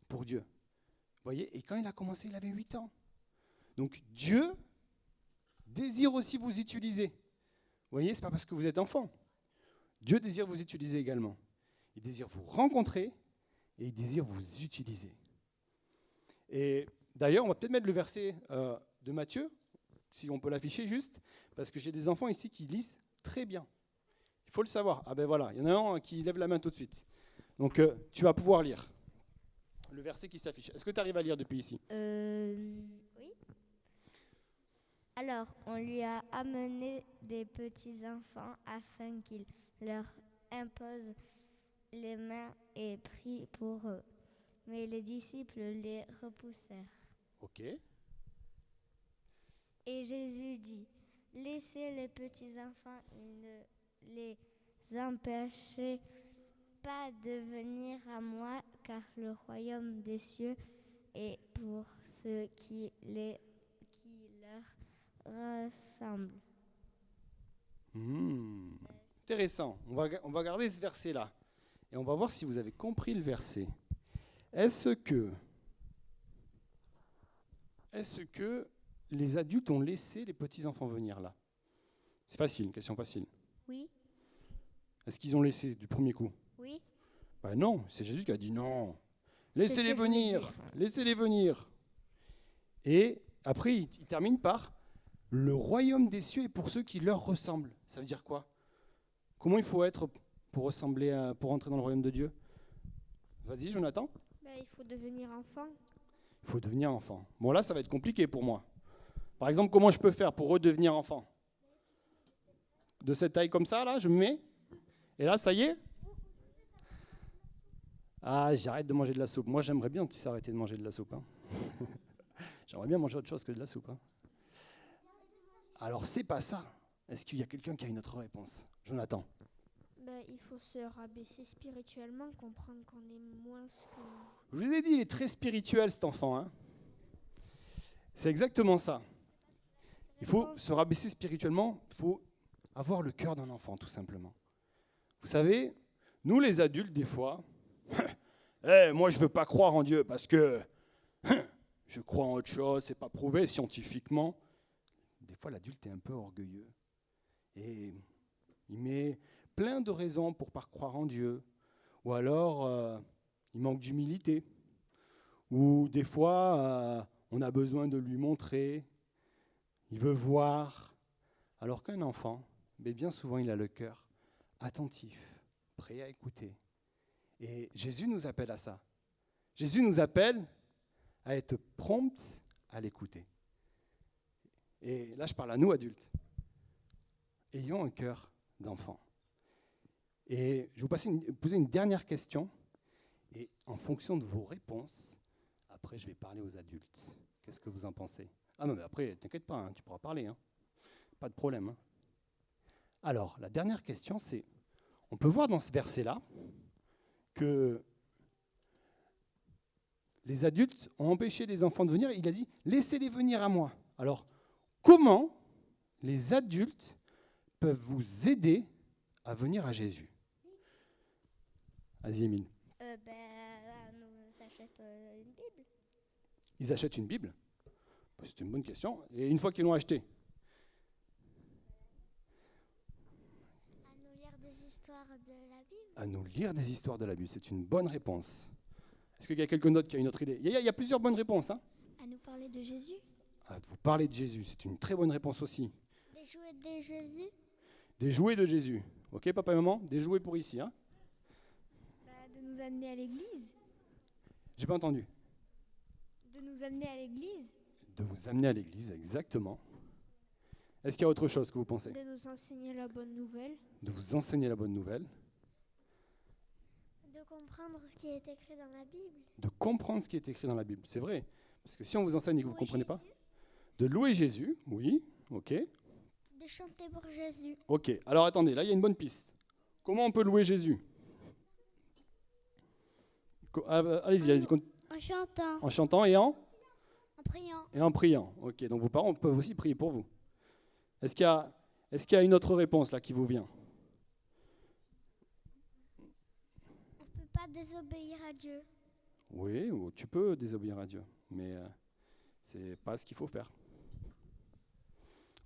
pour Dieu. Vous voyez? Et quand il a commencé, il avait 8 ans. Donc Dieu désire aussi vous utiliser. Vous voyez, ce n'est pas parce que vous êtes enfant. Dieu désire vous utiliser également. Il désire vous rencontrer et il désire vous utiliser. Et d'ailleurs, on va peut-être mettre le verset de Matthieu, si on peut l'afficher juste, parce que j'ai des enfants ici qui lisent très bien. Il faut le savoir. Ah ben voilà, il y en a un qui lève la main tout de suite. Donc tu vas pouvoir lire le verset qui s'affiche. Est-ce que tu arrives à lire depuis ici? Oui. Alors, on lui a amené des petits enfants afin qu'il leur impose les mains et prie pour eux. Mais les disciples les repoussèrent. Ok. Et Jésus dit, laissez les petits enfants et ne les empêchez pas de venir à moi, car le royaume des cieux est pour ceux qui leur ressemblent. Intéressant. On va garder ce verset-là. Et on va voir si vous avez compris le verset. Est-ce que les adultes ont laissé les petits-enfants venir là? C'est facile, une question facile. Oui. Est-ce qu'ils ont laissé du premier coup? Oui. Ben non, c'est Jésus qui a dit non. Laissez-les venir, laissez-les venir. Et après, il termine par le royaume des cieux est pour ceux qui leur ressemblent. Ça veut dire quoi? Comment il faut être pour entrer dans le royaume de Dieu? Vas-y, Jonathan. Il faut devenir enfant. Il faut devenir enfant. Bon, là, ça va être compliqué pour moi. Par exemple, comment je peux faire pour redevenir enfant? De cette taille comme ça, là, je me mets. Et là, ça y est? Ah, j'arrête de manger de la soupe. Moi, j'aimerais bien que tu arrêter de manger de la soupe. Hein. J'aimerais bien manger autre chose que de la soupe. Hein. Alors, c'est pas ça. Est-ce qu'il y a quelqu'un qui a une autre réponse? Jonathan. Il faut se rabaisser spirituellement, comprendre qu'on est moins que... Je vous ai dit, il est très spirituel, cet enfant. Hein. C'est exactement ça. Il faut se rabaisser spirituellement, il faut avoir le cœur d'un enfant, tout simplement. Vous savez, nous les adultes, des fois, moi je ne veux pas croire en Dieu parce que je crois en autre chose, c'est pas prouvé scientifiquement. Des fois, l'adulte est un peu orgueilleux. Et il met plein de raisons pour ne pas croire en Dieu. Ou alors, il manque d'humilité. Ou des fois, on a besoin de lui montrer. Il veut voir. Alors qu'un enfant, mais bien souvent, il a le cœur attentif, prêt à écouter. Et Jésus nous appelle à ça. Jésus nous appelle à être prompt à l'écouter. Et là, je parle à nous, adultes. Ayons un cœur d'enfant. Et je vais vous poser une dernière question. Et en fonction de vos réponses, après, je vais parler aux adultes. Qu'est-ce que vous en pensez? Ah non, mais après, t'inquiète pas, hein, tu pourras parler. Hein. Pas de problème. Hein. Alors, la dernière question, c'est, on peut voir dans ce verset-là que les adultes ont empêché les enfants de venir. Il a dit, laissez-les venir à moi. Alors, comment les adultes peuvent vous aider à venir à Jésus? Vas-y, Émile. On s'achète une Bible. Ils achètent une Bible? C'est une bonne question. Et une fois qu'ils l'ont achetée? À nous lire des histoires de la Bible. À nous lire des histoires de la Bible. C'est une bonne réponse. Est-ce qu'il y a quelqu'un d'autre qui a une autre idée? Il y a plusieurs bonnes réponses. Hein? À nous parler de Jésus. Ah, de vous parler de Jésus, c'est une très bonne réponse aussi. Des jouets de Jésus. Des jouets de Jésus. Ok, papa et maman? Des jouets pour ici. Hein? De nous amener à l'église. J'ai pas entendu. De nous amener à l'église. De vous amener à l'église, exactement. Est-ce qu'il y a autre chose que vous pensez? De nous enseigner la bonne nouvelle. De vous enseigner la bonne nouvelle. De comprendre ce qui est écrit dans la Bible. De comprendre ce qui est écrit dans la Bible. C'est vrai. Parce que si on vous enseigne et que vous ne Louer comprenez pas. Jésus. De louer Jésus, oui, ok. De chanter pour Jésus. Ok, alors attendez, là il y a une bonne piste. Comment on peut louer Jésus? Allez-y, allez-y. En chantant. En chantant et en En priant. priant. Ok, donc vos parents peuvent aussi prier pour vous. Est-ce qu'il y a une autre réponse là qui vous vient? On ne peut pas désobéir à Dieu. Oui, ou tu peux désobéir à Dieu, mais c'est pas ce qu'il faut faire.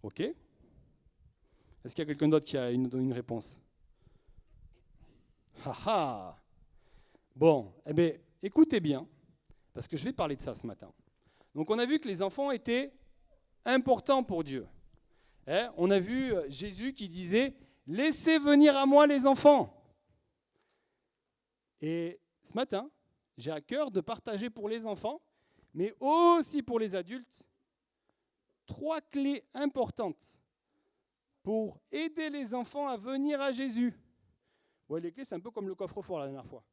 Ok? Est-ce qu'il y a quelqu'un d'autre qui a une réponse? Ah. Bon, eh bien, écoutez bien, parce que je vais parler de ça ce matin. Donc on a vu que les enfants étaient importants pour Dieu. On a vu Jésus qui disait « Laissez venir à moi les enfants ». Et ce matin, j'ai à cœur de partager pour les enfants, mais aussi pour les adultes, 3 clés importantes pour aider les enfants à venir à Jésus. Ouais, les clés, c'est un peu comme le coffre-fort la dernière fois.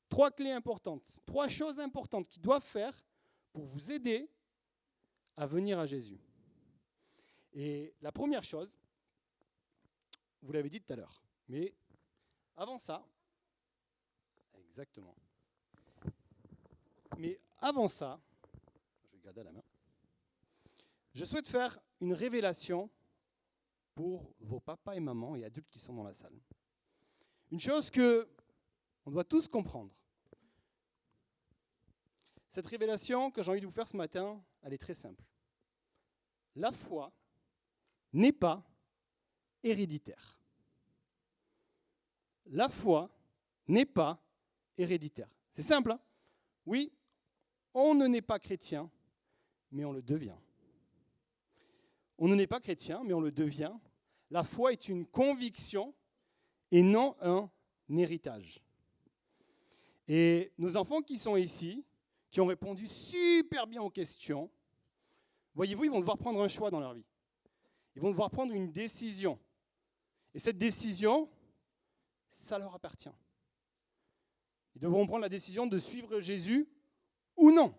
3 clés importantes, 3 choses importantes qu'ils doivent faire pour vous aider à venir à Jésus. Et la première chose, vous l'avez dit tout à l'heure, mais avant ça, exactement. Mais avant ça, je vais garder à la main, je souhaite faire une révélation pour vos papas et mamans et adultes qui sont dans la salle. Une chose que on doit tous comprendre. Cette révélation que j'ai envie de vous faire ce matin, elle est très simple. La foi n'est pas héréditaire. La foi n'est pas héréditaire. C'est simple, hein? Oui, on ne naît pas chrétien, mais on le devient. On ne naît pas chrétien, mais on le devient. La foi est une conviction et non un héritage. Et nos enfants qui sont ici, qui ont répondu super bien aux questions, voyez-vous, ils vont devoir prendre un choix dans leur vie. Ils vont devoir prendre une décision. Et cette décision, ça leur appartient. Ils devront prendre la décision de suivre Jésus ou non.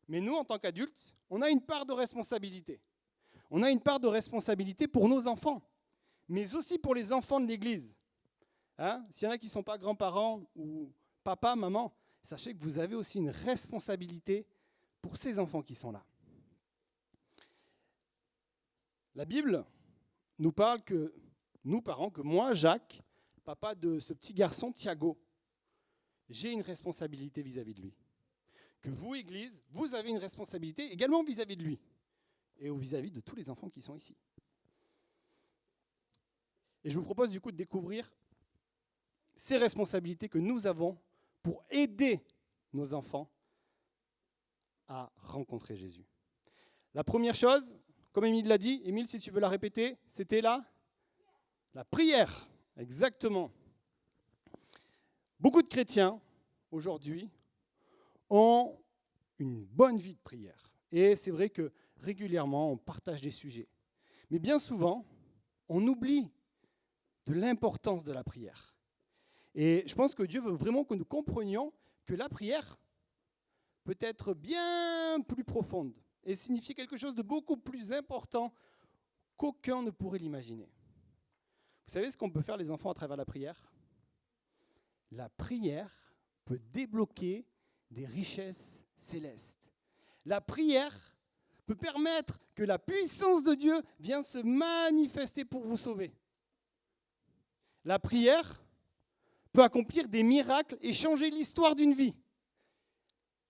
Mais nous, en tant qu'adultes, on a une part de responsabilité. On a une part de responsabilité pour nos enfants, mais aussi pour les enfants de l'Église. Hein? S'il y en a qui ne sont pas grands-parents ou papa, maman, sachez que vous avez aussi une responsabilité pour ces enfants qui sont là. La Bible nous parle que nous, parents, que moi, Jacques, papa de ce petit garçon, Thiago, j'ai une responsabilité vis-à-vis de lui. Que vous, Église, vous avez une responsabilité également vis-à-vis de lui et vis-à-vis de tous les enfants qui sont ici. Et je vous propose du coup de découvrir ces responsabilités que nous avons pour aider nos enfants à rencontrer Jésus. La première chose, comme Émile l'a dit, Émile, si tu veux la répéter, c'était la prière. Exactement. Beaucoup de chrétiens, aujourd'hui, ont une bonne vie de prière. Et c'est vrai que régulièrement, on partage des sujets. Mais bien souvent, on oublie de l'importance de la prière. Et je pense que Dieu veut vraiment que nous comprenions que la prière peut être bien plus profonde et signifier quelque chose de beaucoup plus important qu'aucun ne pourrait l'imaginer. Vous savez ce qu'on peut faire les enfants à travers la prière ? La prière peut débloquer des richesses célestes. La prière peut permettre que la puissance de Dieu vienne se manifester pour vous sauver. La prière peut accomplir des miracles et changer l'histoire d'une vie.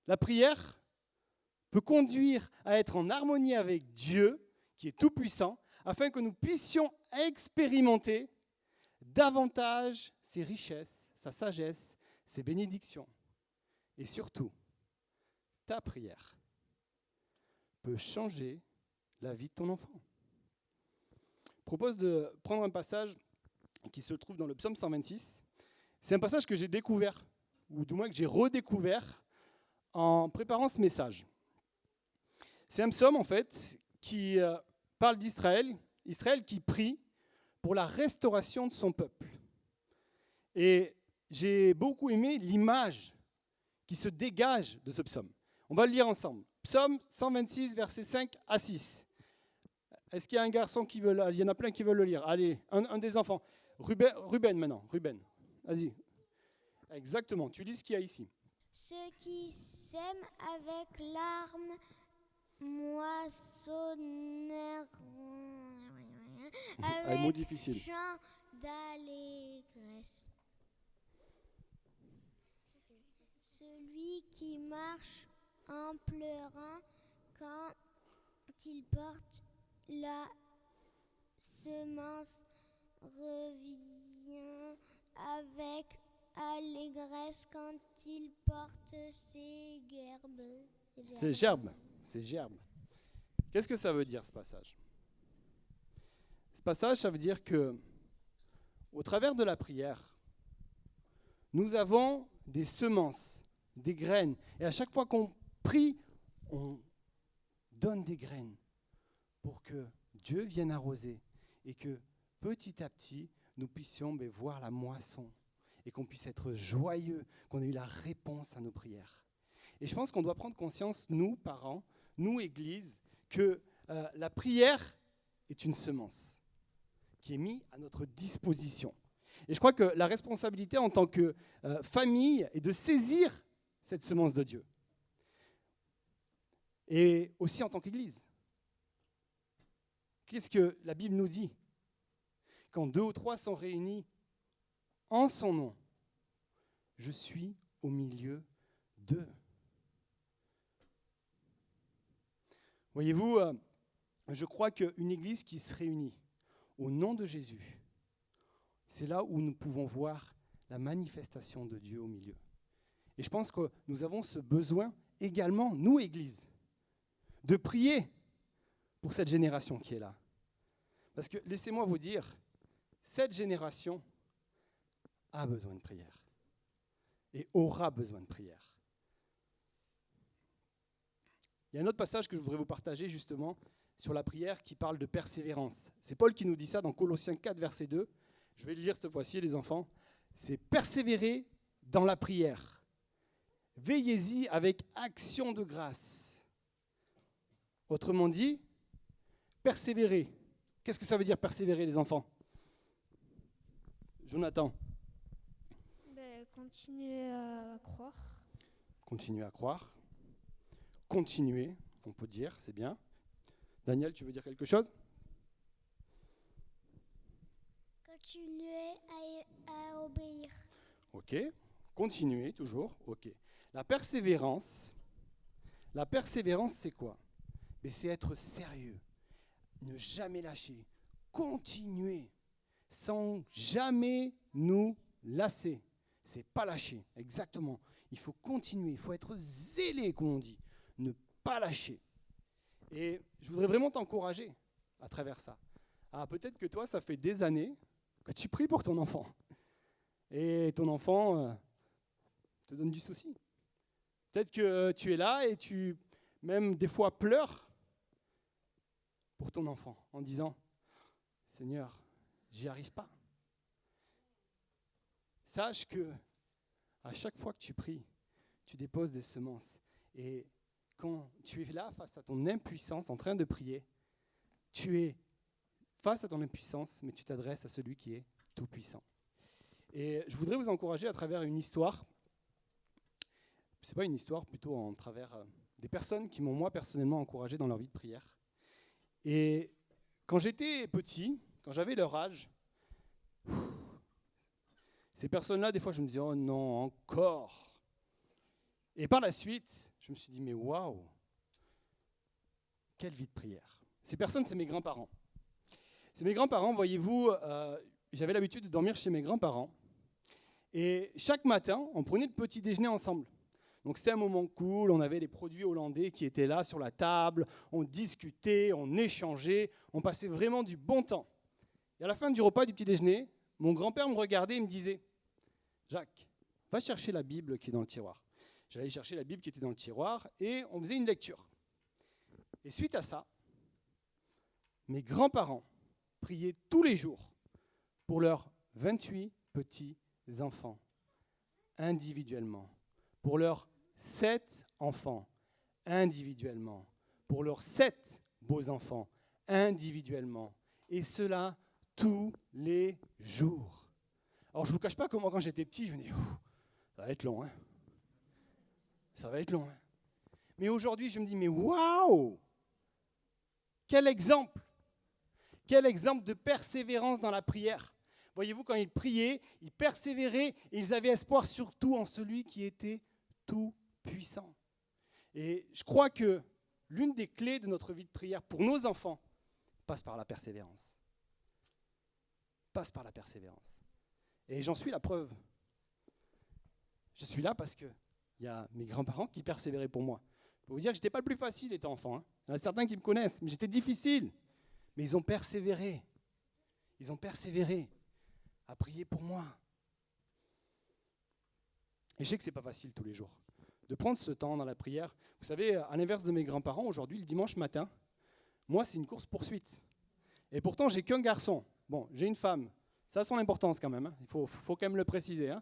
La prière peut conduire à être en harmonie avec Dieu, qui est tout-puissant, afin que nous puissions expérimenter davantage ses richesses, sa sagesse, ses bénédictions. Et surtout, ta prière peut changer la vie de ton enfant. Je propose de prendre un passage qui se trouve dans le psaume 126. C'est un passage que j'ai découvert, ou du moins que j'ai redécouvert en préparant ce message. C'est un psaume, en fait, qui parle d'Israël, Israël qui prie pour la restauration de son peuple. Et j'ai beaucoup aimé l'image qui se dégage de ce psaume. On va le lire ensemble. Psaume 126, versets 5 à 6. Est-ce qu'il y a un garçon qui veut le lire ? Il y en a plein qui veulent le lire. Allez, un des enfants. Ruben maintenant. Ruben, vas-y. Exactement, tu lis ce qu'il y a ici. Ceux qui sèment avec larmes moissonneront Un mot difficile. chant d'allégresse. Celui qui marche en pleurant quand il porte la semence revient avec allégresse quand il porte ses gerbes. C'est gerbe. Qu'est-ce que ça veut dire, ce passage ? Ce passage, ça veut dire que, au travers de la prière, nous avons des semences, des graines. Et à chaque fois qu'on prie, on donne des graines pour que Dieu vienne arroser et que petit à petit, nous puissions voir la moisson et qu'on puisse être joyeux, qu'on ait eu la réponse à nos prières. Et je pense qu'on doit prendre conscience, nous, parents, nous, Église, que la prière est une semence qui est mise à notre disposition. Et je crois que la responsabilité en tant que famille est de saisir cette semence de Dieu. Et aussi en tant qu'Église. Qu'est-ce que la Bible nous dit ? Quand 2 ou 3 sont réunis en son nom, je suis au milieu d'eux. Voyez-vous, je crois qu'une Église qui se réunit au nom de Jésus, c'est là où nous pouvons voir la manifestation de Dieu au milieu. Et je pense que nous avons ce besoin également, nous, Église, de prier pour cette génération qui est là. Parce que, laissez-moi vous dire, cette génération a besoin de prière et aura besoin de prière. Il y a un autre passage que je voudrais vous partager justement sur la prière qui parle de persévérance. C'est Paul qui nous dit ça dans Colossiens 4, verset 2. Je vais le lire cette fois-ci, les enfants. C'est persévérer dans la prière. Veillez-y avec action de grâce. Autrement dit, persévérer. Qu'est-ce que ça veut dire persévérer, les enfants ? Jonathan. Continuer à croire. Continuer à croire. Continuer, on peut dire, c'est bien. Daniel, tu veux dire quelque chose ? Continuer à obéir. Ok. Continuer, toujours. Ok. La persévérance, c'est quoi ? Mais c'est être sérieux. Ne jamais lâcher. Continuer. Sans jamais nous lasser. C'est pas lâcher, exactement. Il faut continuer, il faut être zélé, comme on dit. Ne pas lâcher. Et je voudrais vraiment t'encourager à travers ça. Ah, peut-être que toi, ça fait des années que tu pries pour ton enfant. Et ton enfant te donne du souci. Peut-être que tu es là et tu, même des fois, pleures pour ton enfant en disant « Seigneur, j'y arrive pas ». Sache que à chaque fois que tu pries, tu déposes des semences. Et quand tu es là face à ton impuissance en train de prier, tu es face à ton impuissance, mais tu t'adresses à celui qui est tout-puissant. Et je voudrais vous encourager à travers une histoire. Ce n'est pas une histoire, plutôt en travers des personnes qui m'ont moi personnellement encouragé dans leur vie de prière. Et quand j'étais petit, quand j'avais leur âge, ces personnes-là, des fois, je me disais, oh non, encore. Et par la suite, je me suis dit, mais waouh, quelle vie de prière. Ces personnes, c'est mes grands-parents. C'est mes grands-parents, voyez-vous, j'avais l'habitude de dormir chez mes grands-parents. Et chaque matin, on prenait le petit déjeuner ensemble. Donc c'était un moment cool, on avait les produits hollandais qui étaient là sur la table, on discutait, on échangeait, on passait vraiment du bon temps. Et à la fin du repas du petit déjeuner, mon grand-père me regardait et me disait « Jacques, va chercher la Bible qui est dans le tiroir ». J'allais chercher la Bible qui était dans le tiroir et on faisait une lecture. Et suite à ça, mes grands-parents priaient tous les jours pour leurs 28 petits-enfants, individuellement, pour leurs 7 enfants, individuellement, pour leurs 7 beaux-enfants, individuellement, et cela tous les jours. Alors je ne vous cache pas que moi, quand j'étais petit, je me disais, ça va être long, hein. Ça va être long, hein. Mais aujourd'hui, je me dis, mais waouh! Quel exemple! Quel exemple de persévérance dans la prière! Voyez-vous, quand ils priaient, ils persévéraient et ils avaient espoir surtout en celui qui était tout puissant. Et je crois que l'une des clés de notre vie de prière pour nos enfants passe par la persévérance. Passe par la persévérance. Et j'en suis la preuve. Je suis là parce qu'il y a mes grands-parents qui persévéraient pour moi. Il faut vous dire que je n'étais pas le plus facile étant enfant. Il y en a certains qui me connaissent, mais j'étais difficile. Mais ils ont persévéré. Ils ont persévéré à prier pour moi. Et je sais que ce n'est pas facile tous les jours de prendre ce temps dans la prière. Vous savez, à l'inverse de mes grands-parents, aujourd'hui, le dimanche matin, moi, c'est une course-poursuite. Et pourtant, j'ai qu'un garçon. Bon, j'ai une femme. Ça a son importance quand même. Il faut quand même le préciser.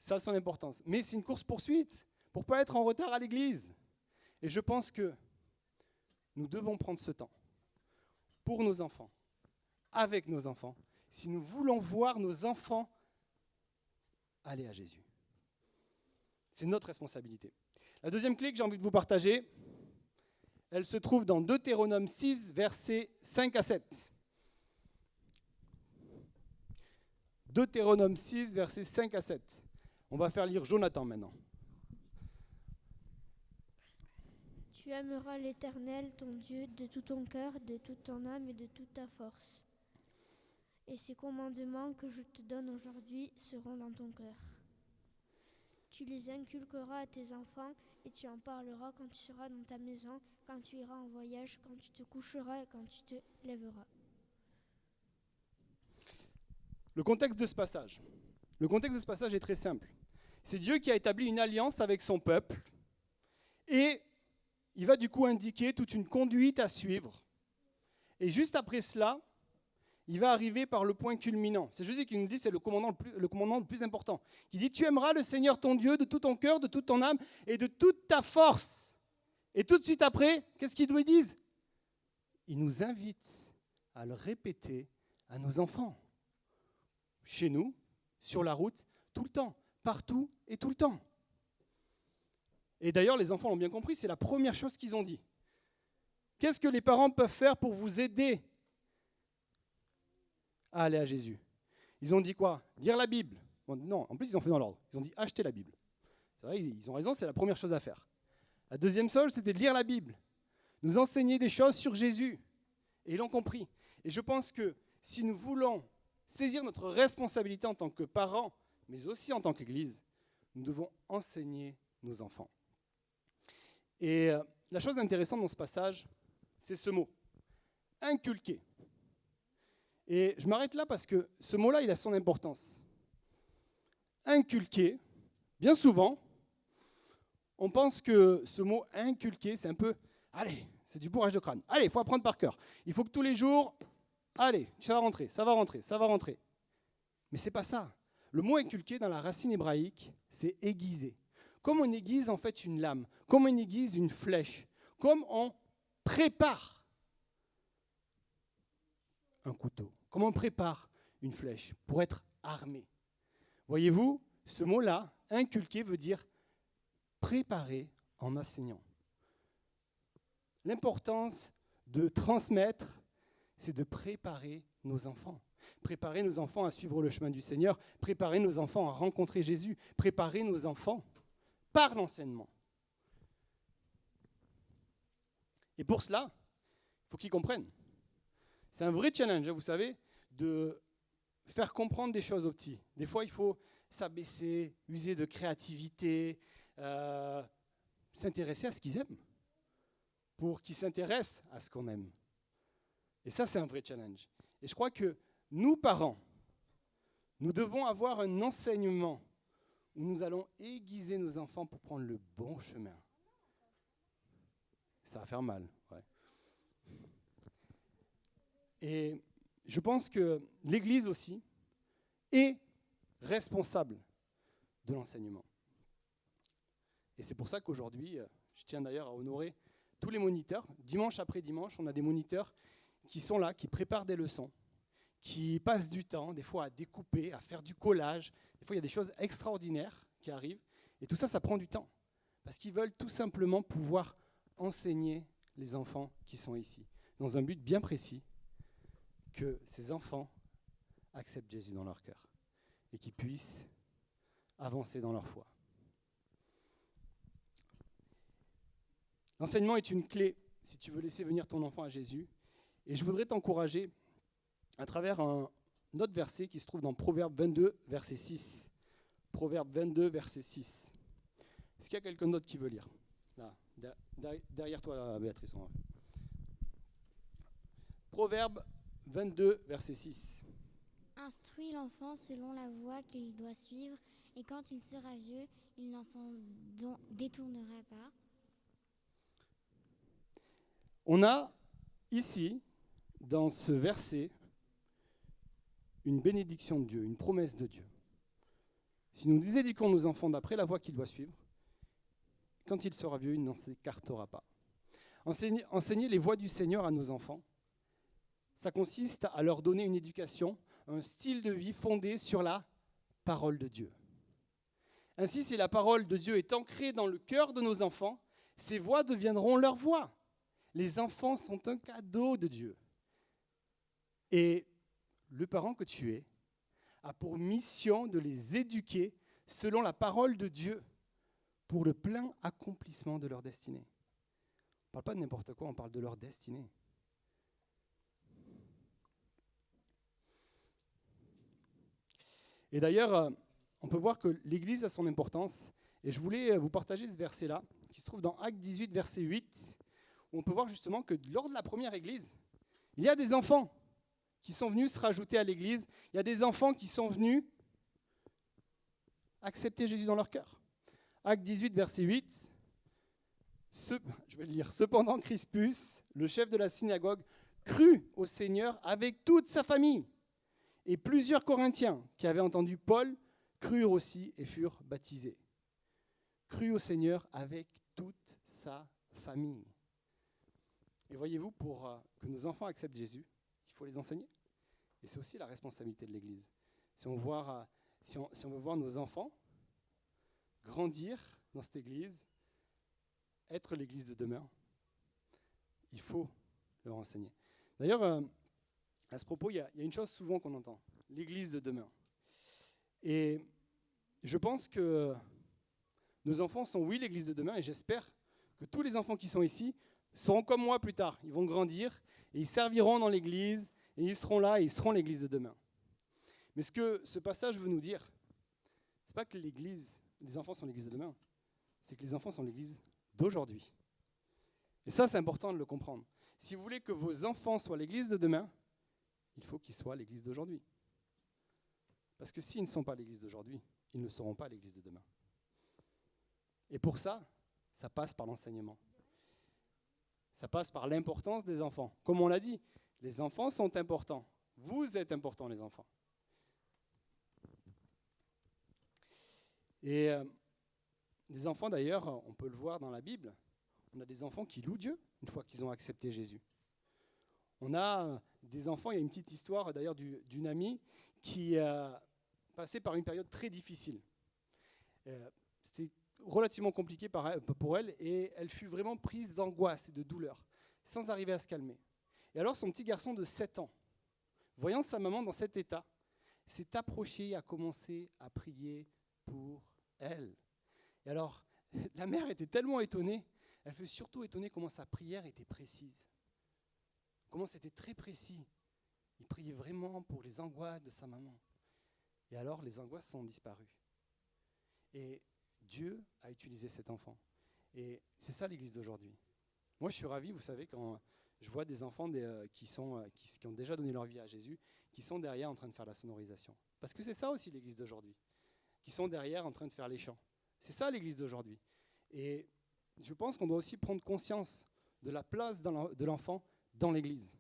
Ça a son importance. Mais c'est une course-poursuite pour ne pas être en retard à l'église. Et je pense que nous devons prendre ce temps pour nos enfants, avec nos enfants, si nous voulons voir nos enfants aller à Jésus. C'est notre responsabilité. La deuxième clé que j'ai envie de vous partager, elle se trouve dans Deutéronome 6, versets 5 à 7. Deutéronome 6, versets 5 à 7. On va faire lire Jonathan maintenant. Tu aimeras l'Éternel, ton Dieu, de tout ton cœur, de toute ton âme et de toute ta force. Et ces commandements que je te donne aujourd'hui seront dans ton cœur. Tu les inculqueras à tes enfants et tu en parleras quand tu seras dans ta maison, quand tu iras en voyage, quand tu te coucheras et quand tu te lèveras. Le contexte de ce passage est très simple. C'est Dieu qui a établi une alliance avec son peuple et il va du coup indiquer toute une conduite à suivre. Et juste après cela, il va arriver par le point culminant. C'est Jésus qui nous dit, c'est le commandement le plus important. Il dit, tu aimeras le Seigneur ton Dieu de tout ton cœur, de toute ton âme et de toute ta force. Et tout de suite après, qu'est-ce qu'ils nous disent? Il nous invite à le répéter à nos enfants. Chez nous, sur la route, tout le temps, partout et tout le temps. Et d'ailleurs, les enfants l'ont bien compris, c'est la première chose qu'ils ont dit. Qu'est-ce que les parents peuvent faire pour vous aider à aller à Jésus? Ils ont dit quoi? Lire la Bible. Bon, non, en plus, ils ont fait dans l'ordre. Ils ont dit acheter la Bible. C'est vrai, ils ont raison, c'est la première chose à faire. La deuxième chose, c'était de lire la Bible. Nous enseigner des choses sur Jésus. Et ils l'ont compris. Et je pense que si nous voulons saisir notre responsabilité en tant que parents, mais aussi en tant qu'Église, nous devons enseigner nos enfants. Et la chose intéressante dans ce passage, c'est ce mot, inculquer. Et je m'arrête là parce que ce mot-là, il a son importance. Inculquer, bien souvent, on pense que ce mot inculquer, c'est un peu, allez, c'est du bourrage de crâne. Allez, il faut apprendre par cœur. Il faut que tous les jours, allez, ça va rentrer, ça va rentrer, ça va rentrer. Mais c'est pas ça. Le mot inculquer dans la racine hébraïque, c'est aiguiser. Comme on aiguise en fait une lame, comme on aiguise une flèche, comme on prépare un couteau, comme on prépare une flèche pour être armé. Voyez-vous, ce mot-là, inculquer, veut dire préparer en enseignant. L'importance de transmettre, c'est de préparer nos enfants. Préparer nos enfants à suivre le chemin du Seigneur, préparer nos enfants à rencontrer Jésus, préparer nos enfants par l'enseignement. Et pour cela, il faut qu'ils comprennent. C'est un vrai challenge, vous savez, de faire comprendre des choses aux petits. Des fois, il faut s'abaisser, user de créativité, s'intéresser à ce qu'ils aiment, pour qu'ils s'intéressent à ce qu'on aime. Et ça, c'est un vrai challenge. Et je crois que nous, parents, nous devons avoir un enseignement où nous allons aiguiser nos enfants pour prendre le bon chemin. Ça va faire mal, ouais. Et je pense que l'Église aussi est responsable de l'enseignement. Et c'est pour ça qu'aujourd'hui, je tiens d'ailleurs à honorer tous les moniteurs. Dimanche après dimanche, on a des moniteurs qui sont là, qui préparent des leçons, qui passent du temps, des fois à découper, à faire du collage. Des fois, il y a des choses extraordinaires qui arrivent. Et tout ça, ça prend du temps. Parce qu'ils veulent tout simplement pouvoir enseigner les enfants qui sont ici, dans un but bien précis, que ces enfants acceptent Jésus dans leur cœur et qu'ils puissent avancer dans leur foi. L'enseignement est une clé si tu veux laisser venir ton enfant à Jésus. Et je voudrais t'encourager à travers un autre verset qui se trouve dans Proverbe 22, verset 6. Proverbe 22, verset 6. Est-ce qu'il y a quelqu'un d'autre qui veut lire ? Là, derrière toi, Béatrice. Proverbe 22, verset 6. Instruis l'enfant selon la voie qu'il doit suivre, et quand il sera vieux, il n'en s'en détournera pas. On a ici, dans ce verset, une bénédiction de Dieu, une promesse de Dieu. Si nous éduquons nos enfants d'après la voie qu'il doit suivre, quand il sera vieux, il n'en s'écartera pas. Enseigner les voies du Seigneur à nos enfants, ça consiste à leur donner une éducation, un style de vie fondé sur la parole de Dieu. Ainsi, si la parole de Dieu est ancrée dans le cœur de nos enfants, ces voies deviendront leurs voies. Les enfants sont un cadeau de Dieu. Et le parent que tu es a pour mission de les éduquer selon la parole de Dieu pour le plein accomplissement de leur destinée. On ne parle pas de n'importe quoi, on parle de leur destinée. Et d'ailleurs, on peut voir que l'Église a son importance. Et je voulais vous partager ce verset-là, qui se trouve dans Actes 18, verset 8, où on peut voir justement que lors de la première Église, il y a des enfants qui sont venus se rajouter à l'Église. Il y a des enfants qui sont venus accepter Jésus dans leur cœur. Actes 18, verset 8, je vais le lire. Cependant, Crispus, le chef de la synagogue, crut au Seigneur avec toute sa famille. Et plusieurs Corinthiens qui avaient entendu Paul crurent aussi et furent baptisés. Crut au Seigneur avec toute sa famille. Et voyez-vous, pour que nos enfants acceptent Jésus, il faut les enseigner. Et c'est aussi la responsabilité de l'Église. Si on veut voir nos enfants grandir dans cette Église, être l'Église de demain, il faut leur enseigner. D'ailleurs, à ce propos, il y a une chose souvent qu'on entend, l'Église de demain. Et je pense que nos enfants sont, oui, l'Église de demain, et j'espère que tous les enfants qui sont ici seront comme moi plus tard. Ils vont grandir, et ils serviront dans l'Église, et ils seront là, et ils seront l'Église de demain. Mais ce que ce passage veut nous dire, c'est pas que les enfants sont l'Église de demain, c'est que les enfants sont l'Église d'aujourd'hui. Et ça, c'est important de le comprendre. Si vous voulez que vos enfants soient l'église de demain, il faut qu'ils soient l'église d'aujourd'hui. Parce que s'ils ne sont pas l'église d'aujourd'hui, ils ne seront pas l'église de demain. Et pour ça, ça passe par l'enseignement. Ça passe par l'importance des enfants. Comme on l'a dit, les enfants sont importants. Vous êtes importants, les enfants. Et les enfants, d'ailleurs, on peut le voir dans la Bible, on a des enfants qui louent Dieu une fois qu'ils ont accepté Jésus. On a des enfants, il y a une petite histoire d'ailleurs d'une amie qui a passé par une période très difficile. C'était relativement compliqué pour elle et elle fut vraiment prise d'angoisse et de douleur, sans arriver à se calmer. Et alors son petit garçon de 7 ans, voyant sa maman dans cet état, s'est approché et a commencé à prier pour elle. Et alors, la mère était tellement étonnée, elle fut surtout étonnée comment sa prière était précise. Comment c'était très précis. Il priait vraiment pour les angoisses de sa maman. Et alors, les angoisses sont disparues. Et Dieu a utilisé cet enfant. Et c'est ça l'église d'aujourd'hui. Moi, je suis ravi, vous savez, quand je vois des enfants qui ont déjà donné leur vie à Jésus, qui sont derrière en train de faire la sonorisation. Parce que c'est ça aussi l'église d'aujourd'hui. Qui sont derrière en train de faire les chants. C'est ça l'église d'aujourd'hui. Et je pense qu'on doit aussi prendre conscience de la place de l'enfant dans l'église.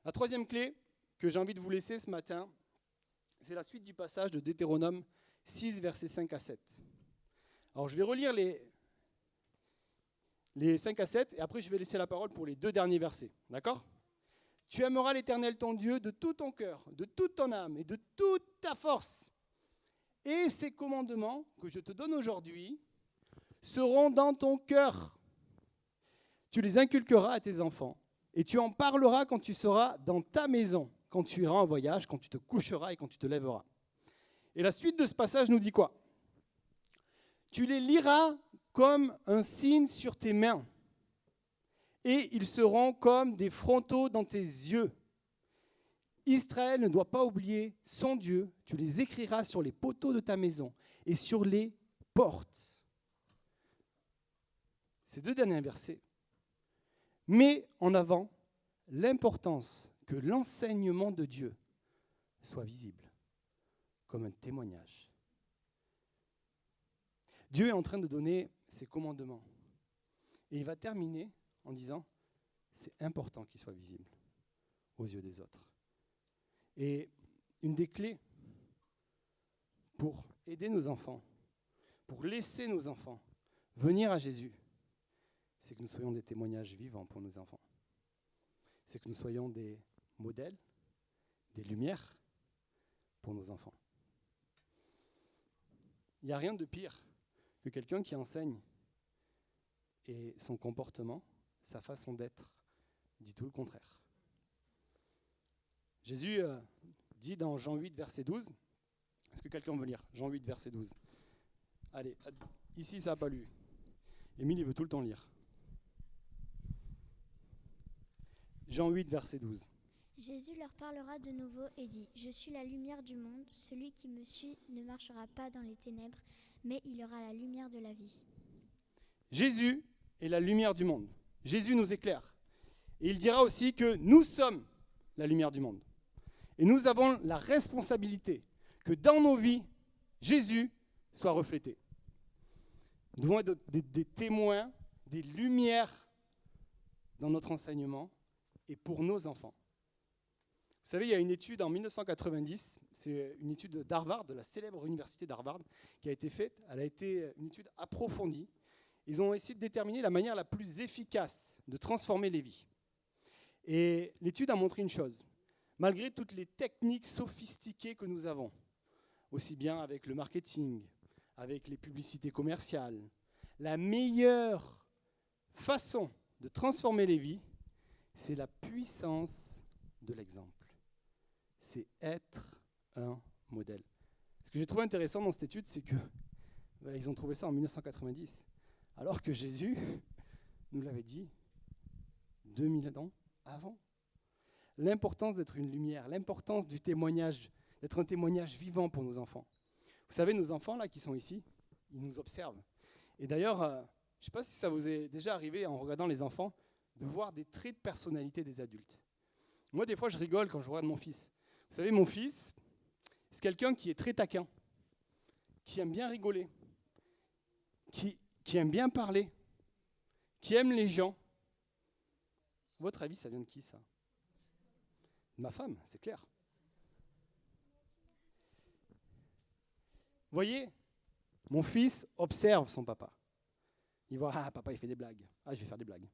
La troisième clé que j'ai envie de vous laisser ce matin, c'est la suite du passage de Deutéronome 6, versets 5 à 7. Alors je vais relire les 5 à 7 et après je vais laisser la parole pour les 2 derniers versets. D'accord ? Tu aimeras l'Éternel ton Dieu de tout ton cœur, de toute ton âme et de toute ta force. Et ces commandements que je te donne aujourd'hui seront dans ton cœur. Tu les inculqueras à tes enfants et tu en parleras quand tu seras dans ta maison, quand tu iras en voyage, quand tu te coucheras et quand tu te lèveras. Et la suite de ce passage nous dit quoi ? Tu les liras comme un signe sur tes mains et ils seront comme des frontaux dans tes yeux. Israël ne doit pas oublier son Dieu. Tu les écriras sur les poteaux de ta maison et sur les portes. Ces 2 derniers versets mettent en avant l'importance que l'enseignement de Dieu soit visible comme un témoignage. Dieu est en train de donner ses commandements. Et il va terminer en disant, c'est important qu'il soit visible aux yeux des autres. Et une des clés pour aider nos enfants, pour laisser nos enfants venir à Jésus, c'est que nous soyons des témoignages vivants pour nos enfants. C'est que nous soyons des modèles, des lumières pour nos enfants. Il n'y a rien de pire que quelqu'un qui enseigne et son comportement, sa façon d'être, dit tout le contraire. Jésus dit dans Jean 8, verset 12, est-ce que quelqu'un veut lire Jean 8, verset 12. Allez, ici ça n'a pas lu. Émile, il veut tout le temps lire. Jean 8, verset 12. Jésus leur parlera de nouveau et dit « Je suis la lumière du monde. Celui qui me suit ne marchera pas dans les ténèbres, mais il aura la lumière de la vie. » Jésus est la lumière du monde. Jésus nous éclaire. Et il dira aussi que nous sommes la lumière du monde. Et nous avons la responsabilité que dans nos vies, Jésus soit reflété. Nous devons être des témoins, des lumières dans notre enseignement et pour nos enfants. Vous savez, il y a une étude en 1990, c'est une étude d'Harvard, de la célèbre université d'Harvard, qui a été faite. Elle a été une étude approfondie. Ils ont essayé de déterminer la manière la plus efficace de transformer les vies. Et l'étude a montré une chose. Malgré toutes les techniques sophistiquées que nous avons, aussi bien avec le marketing, avec les publicités commerciales, la meilleure façon de transformer les vies, c'est la puissance de l'exemple. C'est être un modèle. Ce que j'ai trouvé intéressant dans cette étude, c'est que ils ont trouvé ça en 1990, alors que Jésus nous l'avait dit 2000 ans avant. L'importance d'être une lumière, l'importance du témoignage, d'être un témoignage vivant pour nos enfants. Vous savez, nos enfants là qui sont ici, ils nous observent. Et d'ailleurs, je ne sais pas si ça vous est déjà arrivé en regardant les enfants, de voir des traits de personnalité des adultes. Moi, des fois, je rigole quand je regarde mon fils. Vous savez, mon fils, c'est quelqu'un qui est très taquin, qui aime bien rigoler, qui aime bien parler, qui aime les gens. À votre avis, ça vient de qui, ça? De ma femme, c'est clair. Vous voyez, mon fils observe son papa. Il voit, ah, papa, il fait des blagues. Ah, je vais faire des blagues.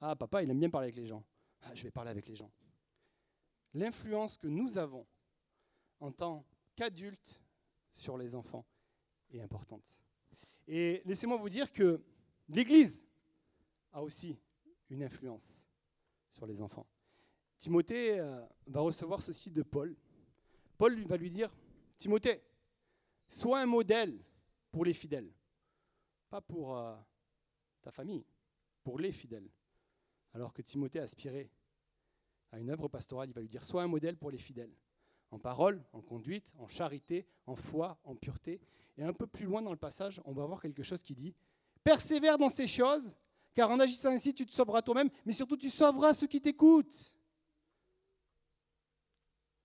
Ah, papa, il aime bien parler avec les gens. Ah, je vais parler avec les gens. L'influence que nous avons en tant qu'adultes sur les enfants est importante. Et laissez-moi vous dire que l'Église a aussi une influence sur les enfants. Timothée va recevoir ceci de Paul. Paul va lui dire, Timothée, sois un modèle pour les fidèles. Pas pour ta famille, pour les fidèles. Alors que Timothée aspirait à une œuvre pastorale, il va lui dire, sois un modèle pour les fidèles. En parole, en conduite, en charité, en foi, en pureté. Et un peu plus loin dans le passage, on va voir quelque chose qui dit, persévère dans ces choses, car en agissant ainsi, tu te sauveras toi-même, mais surtout tu sauveras ceux qui t'écoutent.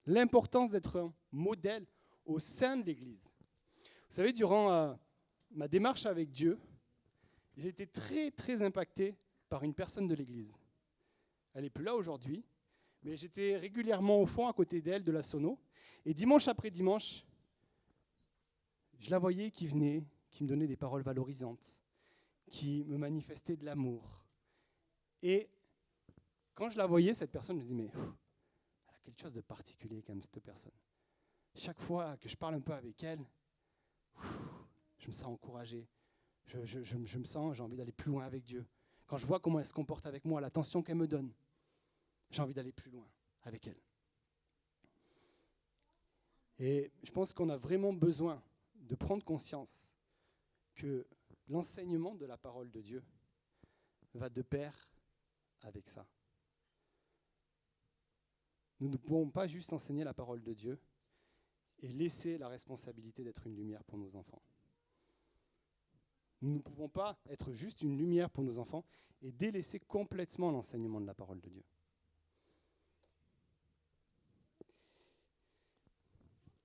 L'importance d'être un modèle au sein de l'Église. Vous savez, durant ma démarche avec Dieu, j'ai été très, très impacté par une personne de l'Église. Elle n'est plus là aujourd'hui, mais j'étais régulièrement au fond à côté d'elle, de la sono, et dimanche après dimanche, je la voyais qui venait, qui me donnait des paroles valorisantes, qui me manifestait de l'amour. Et quand je la voyais, cette personne, je me disais, mais elle a quelque chose de particulier quand même, cette personne. Chaque fois que je parle un peu avec elle, je me sens encouragé. Je me sens, j'ai envie d'aller plus loin avec Dieu. Quand je vois comment elle se comporte avec moi, l'attention qu'elle me donne, j'ai envie d'aller plus loin avec elle. Et je pense qu'on a vraiment besoin de prendre conscience que l'enseignement de la parole de Dieu va de pair avec ça. Nous ne pouvons pas juste enseigner la parole de Dieu et laisser la responsabilité d'être une lumière pour nos enfants. Nous ne pouvons pas être juste une lumière pour nos enfants et délaisser complètement l'enseignement de la parole de Dieu.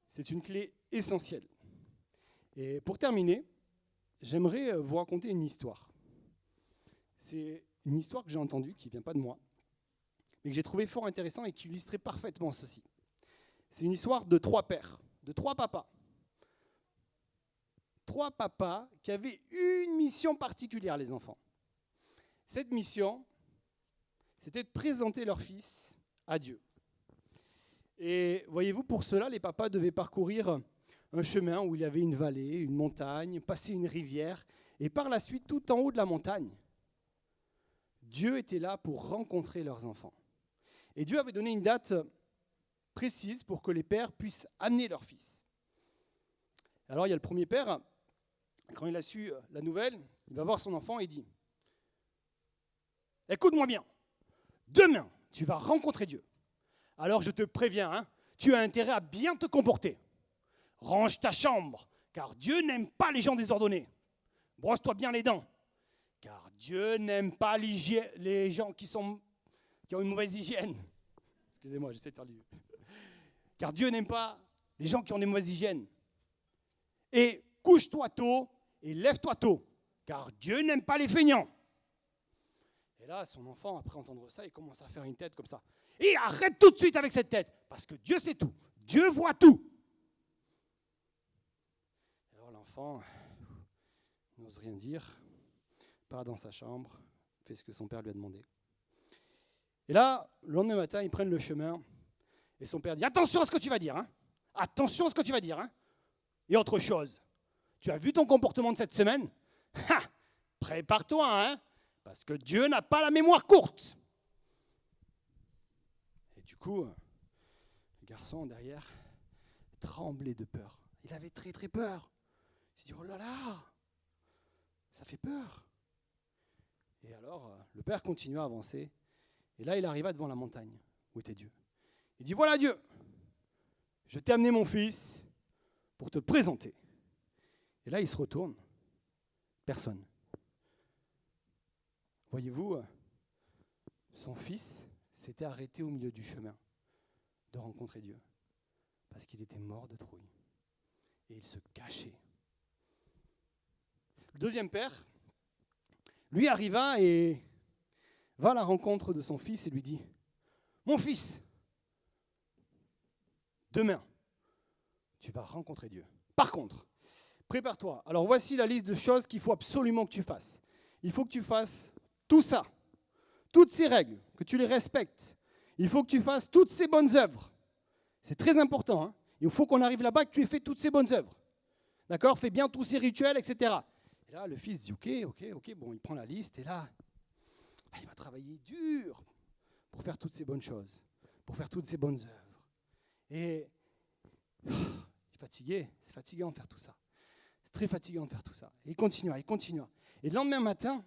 C'est une clé essentielle. Et pour terminer, j'aimerais vous raconter une histoire. C'est une histoire que j'ai entendue, qui ne vient pas de moi, mais que j'ai trouvée fort intéressante et qui illustrait parfaitement ceci. C'est une histoire de 3 pères, de 3 papas. 3 papas qui avaient une mission particulière, les enfants. Cette mission, c'était de présenter leur fils à Dieu. Et voyez-vous, pour cela, les papas devaient parcourir un chemin où il y avait une vallée, une montagne, passer une rivière, et par la suite, tout en haut de la montagne, Dieu était là pour rencontrer leurs enfants. Et Dieu avait donné une date précise pour que les pères puissent amener leur fils. Alors il y a le premier père, quand il a su la nouvelle, il va voir son enfant et dit, « Écoute-moi bien, demain, tu vas rencontrer Dieu. Alors je te préviens, tu as intérêt à bien te comporter. Range ta chambre, car Dieu n'aime pas les gens désordonnés. Brosse-toi bien les dents, car Dieu n'aime pas les gens qui ont une mauvaise hygiène. » Excusez-moi, j'essaie de faire du... Car Dieu n'aime pas les gens qui ont des mauvaises hygiènes. Et couche-toi tôt et lève-toi tôt, car Dieu n'aime pas les feignants. Et là, son enfant, après entendre ça, il commence à faire une tête comme ça. Et arrête tout de suite avec cette tête, parce que Dieu sait tout. Dieu voit tout. Alors l'enfant n'ose rien dire, part dans sa chambre, fait ce que son père lui a demandé. Et là, le lendemain matin, ils prennent le chemin, et son père dit, attention à ce que tu vas dire, attention à ce que tu vas dire, Et autre chose, tu as vu ton comportement de cette semaine? Prépare-toi, parce que Dieu n'a pas la mémoire courte. Et du coup, le garçon derrière tremblait de peur. Il avait très très peur. Il s'est dit, oh là là, ça fait peur. Et alors, le père continua à avancer. Et là, il arriva devant la montagne où était Dieu. Il dit, voilà Dieu, je t'ai amené mon fils pour te présenter. Et là, il se retourne, Personne. Voyez-vous, son fils s'était arrêté au milieu du chemin de rencontrer Dieu parce qu'il était mort de trouille et il se cachait. Le deuxième père, lui arriva et va à la rencontre de son fils et lui dit « Mon fils, demain, tu vas rencontrer Dieu. Par contre, prépare-toi. Alors voici la liste de choses qu'il faut absolument que tu fasses. Il faut que tu fasses tout ça, toutes ces règles, que tu les respectes. Il faut que tu fasses toutes ces bonnes œuvres. C'est très important. Hein. Il faut qu'on arrive là-bas, que tu aies fait toutes ces bonnes œuvres. D'accord ? Fais bien tous ces rituels, etc. » Et là, le fils dit « Ok. » Bon, il prend la liste et là, il va travailler dur pour faire toutes ces bonnes choses, pour faire toutes ces bonnes œuvres. Et il est fatigué, c'est fatigant de faire tout ça. C'est très fatigant de faire tout ça. Et il continua. Et le lendemain matin,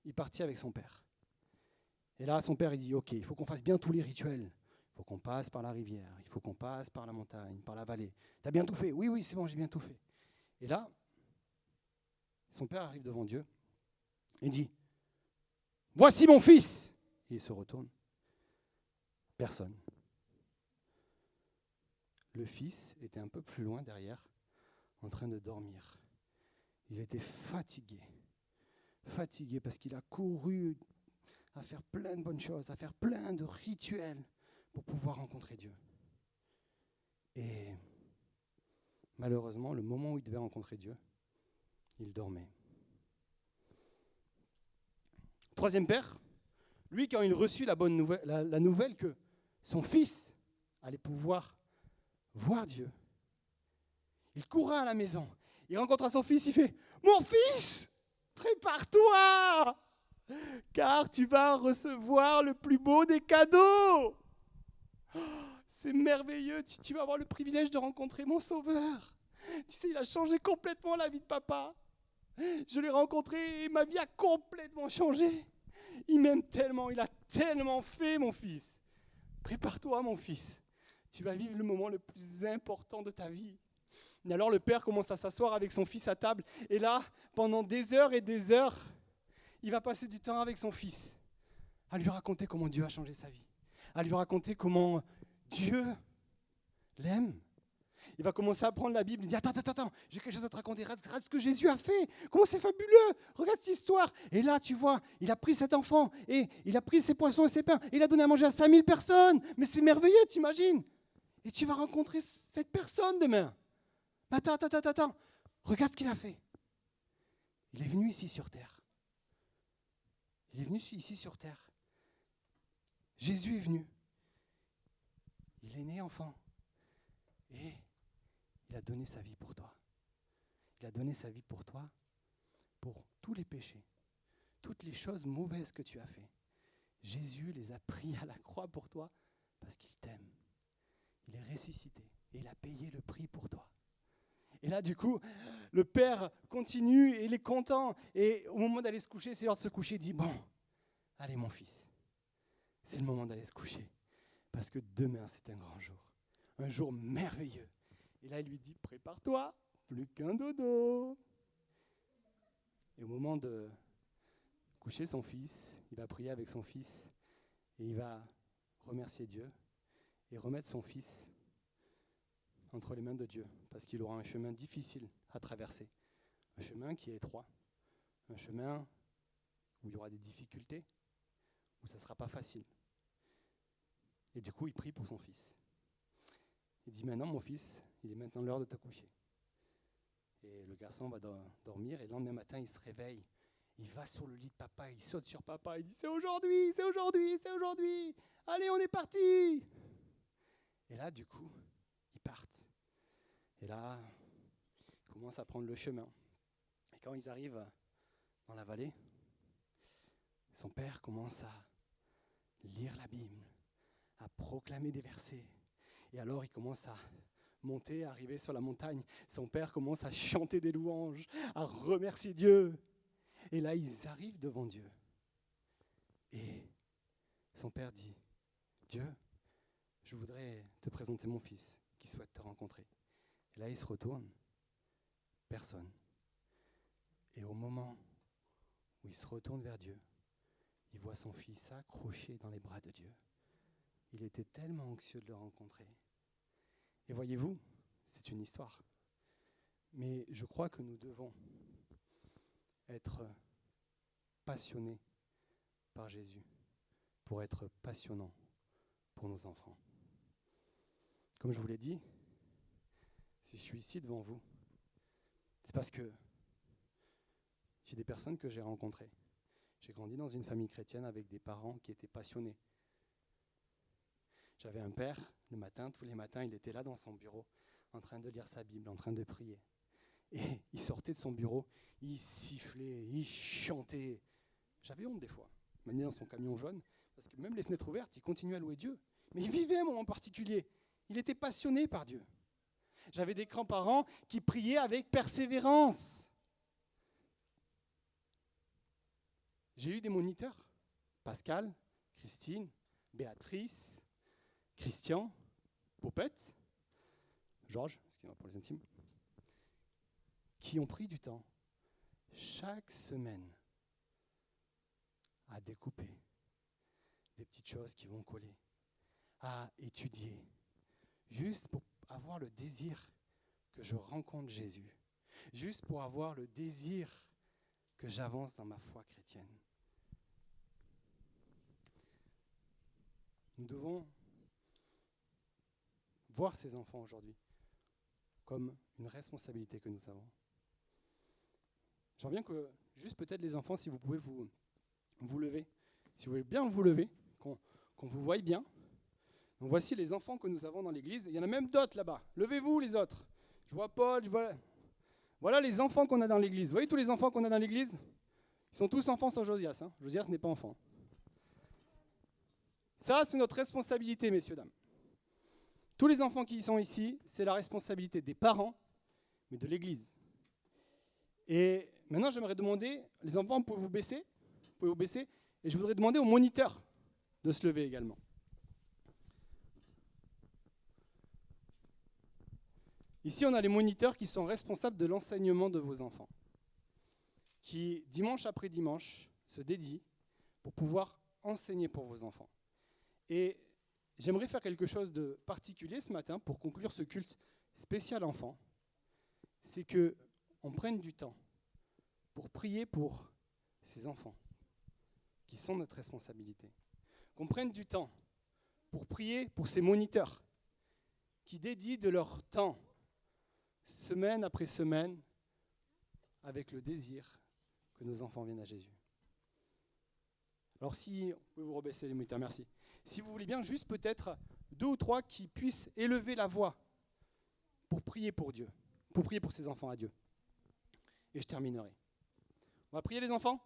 il partit avec son père. Et là, son père, il dit, ok, il faut qu'on fasse bien tous les rituels. Il faut qu'on passe par la rivière, il faut qu'on passe par la montagne, par la vallée. T'as bien tout fait ? Oui, c'est bon, j'ai bien tout fait. Et là, son père arrive devant Dieu et dit, voici mon fils. Et il se retourne. Personne. Le fils était un peu plus loin derrière, en train de dormir. Il était fatigué parce qu'il a couru à faire plein de bonnes choses, à faire plein de rituels pour pouvoir rencontrer Dieu. Et malheureusement, le moment où il devait rencontrer Dieu, il dormait. Troisième père, lui, quand il reçut la bonne nouvelle, la nouvelle que son fils allait pouvoir voir Dieu, il courra à la maison, il rencontra son fils, il fait « Mon fils, prépare-toi, car tu vas recevoir le plus beau des cadeaux. Oh, c'est merveilleux, tu vas avoir le privilège de rencontrer mon sauveur. Tu sais, il a changé complètement la vie de papa. Je l'ai rencontré et ma vie a complètement changé. Il m'aime tellement, il a tellement fait, mon fils. Prépare-toi, mon fils. Tu vas vivre le moment le plus important de ta vie. » Et alors le père commence à s'asseoir avec son fils à table. Et là, pendant des heures et des heures, il va passer du temps avec son fils, à lui raconter comment Dieu a changé sa vie, à lui raconter comment Dieu l'aime. Il va commencer à prendre la Bible, il dit « Attends, j'ai quelque chose à te raconter, regarde ce que Jésus a fait, comment c'est fabuleux, regarde cette histoire. » Et là, tu vois, il a pris cet enfant, et il a pris ses poissons et ses pains, et il a donné à manger à 5000 personnes. Mais c'est merveilleux, t'imagines ? Et tu vas rencontrer cette personne demain. Attends, regarde ce qu'il a fait. Il est venu ici sur terre. Jésus est venu. Il est né enfant. Et il a donné sa vie pour toi. Il a donné sa vie pour toi, pour tous les péchés, toutes les choses mauvaises que tu as fait. Jésus les a pris à la croix pour toi parce qu'il t'aime. Il est ressuscité et il a payé le prix pour toi. Et là, du coup, le père continue et il est content. Et au moment d'aller se coucher, c'est l'heure de se coucher, il dit, bon, allez mon fils, c'est le moment d'aller se coucher. Parce que demain, c'est un jour merveilleux. Et là, il lui dit, prépare-toi, plus qu'un dodo. Et au moment de coucher son fils, il va prier avec son fils et il va remercier Dieu et remettre son fils entre les mains de Dieu, parce qu'il aura un chemin difficile à traverser, un chemin qui est étroit, un chemin où il y aura des difficultés, où ça ne sera pas facile. Et du coup, il prie pour son fils. Il dit, maintenant mon fils, il est maintenant l'heure de te coucher. Et le garçon va dormir, et le lendemain matin, il se réveille, il va sur le lit de papa, il saute sur papa, il dit, c'est aujourd'hui, allez, on est parti. Et là, du coup, ils partent. Et là, ils commencent à prendre le chemin. Et quand ils arrivent dans la vallée, son père commence à lire la Bible, à proclamer des versets. Et alors, il commence à monter, à arriver sur la montagne. Son père commence à chanter des louanges, à remercier Dieu. Et là, ils arrivent devant Dieu. Et son père dit, Dieu, je voudrais te présenter mon fils qui souhaite te rencontrer. Et là, il se retourne. Personne. Et au moment où il se retourne vers Dieu, il voit son fils accroché dans les bras de Dieu. Il était tellement anxieux de le rencontrer. Et voyez-vous, c'est une histoire. Mais je crois que nous devons être passionnés par Jésus pour être passionnants pour nos enfants. Comme je vous l'ai dit, si je suis ici devant vous, c'est parce que j'ai des personnes que j'ai rencontrées. J'ai grandi dans une famille chrétienne avec des parents qui étaient passionnés. J'avais un père, le matin, tous les matins, il était là dans son bureau, en train de lire sa Bible, en train de prier. Et il sortait de son bureau, il sifflait, il chantait. J'avais honte des fois. Il m'a mis dans son camion jaune, parce que même les fenêtres ouvertes, il continuait à louer Dieu. Mais il vivait un moment particulier. Il était passionné par Dieu. J'avais des grands-parents qui priaient avec persévérance. J'ai eu des moniteurs. Pascal, Christine, Béatrice, Christian, Popette, Georges, excusez-moi pour les intimes, qui ont pris du temps chaque semaine à découper des petites choses qui vont coller, à étudier, juste pour avoir le désir que je rencontre Jésus, juste pour avoir le désir que j'avance dans ma foi chrétienne. Nous devons voir ces enfants aujourd'hui comme une responsabilité que nous avons. J'aimerais bien que, juste peut-être les enfants, si vous pouvez vous lever, si vous voulez bien vous lever, qu'on vous voie bien. Donc voici les enfants que nous avons dans l'église. Il y en a même d'autres là-bas. Levez-vous les autres. Je vois Paul, Voilà les enfants qu'on a dans l'église. Vous voyez tous les enfants qu'on a dans l'église? Ils sont tous enfants sans Josias. Hein. Josias n'est pas enfant. Ça, c'est notre responsabilité, messieurs, dames. Tous les enfants qui sont ici, c'est la responsabilité des parents, mais de l'église. Et maintenant, j'aimerais demander, les enfants, vous pouvez vous baisser, et je voudrais demander aux moniteurs de se lever également. Ici, on a les moniteurs qui sont responsables de l'enseignement de vos enfants, qui, dimanche après dimanche, se dédient pour pouvoir enseigner pour vos enfants. Et j'aimerais faire quelque chose de particulier ce matin pour conclure ce culte spécial enfant. C'est qu'on prenne du temps pour prier pour ces enfants qui sont notre responsabilité. Qu'on prenne du temps pour prier pour ces moniteurs qui dédient de leur temps, semaine après semaine, avec le désir que nos enfants viennent à Jésus. Alors si, vous pouvez vous rebaisser les moniteurs, merci. Si vous voulez bien, juste peut-être 2 ou 3 qui puissent élever la voix pour prier pour Dieu, pour prier pour ses enfants à Dieu. Et je terminerai. On va prier les enfants ?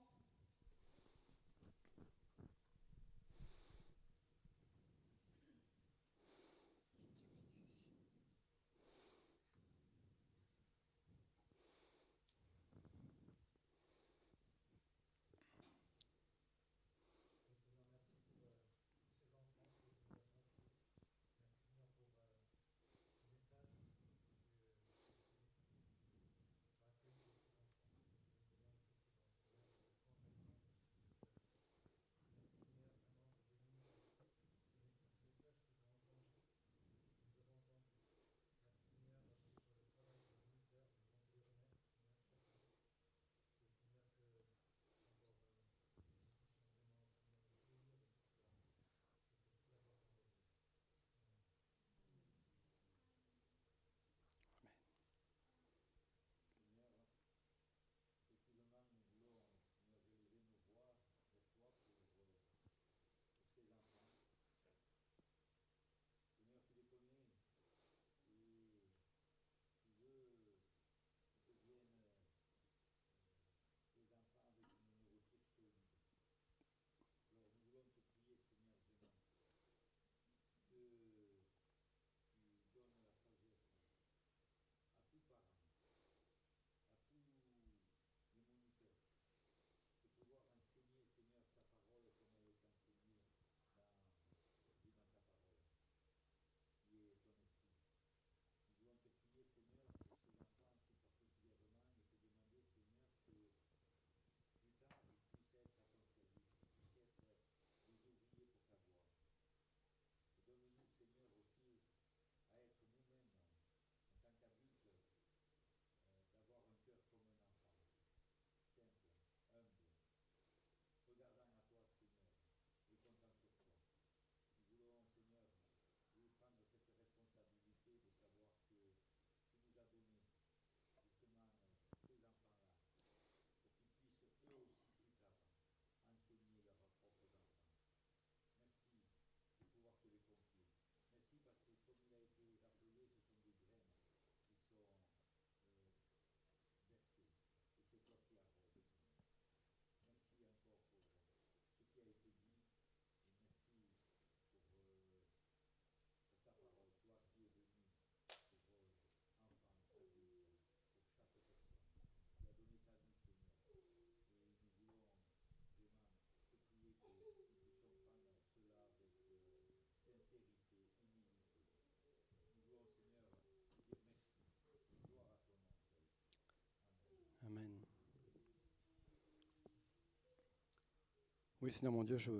Oui, Seigneur mon Dieu, je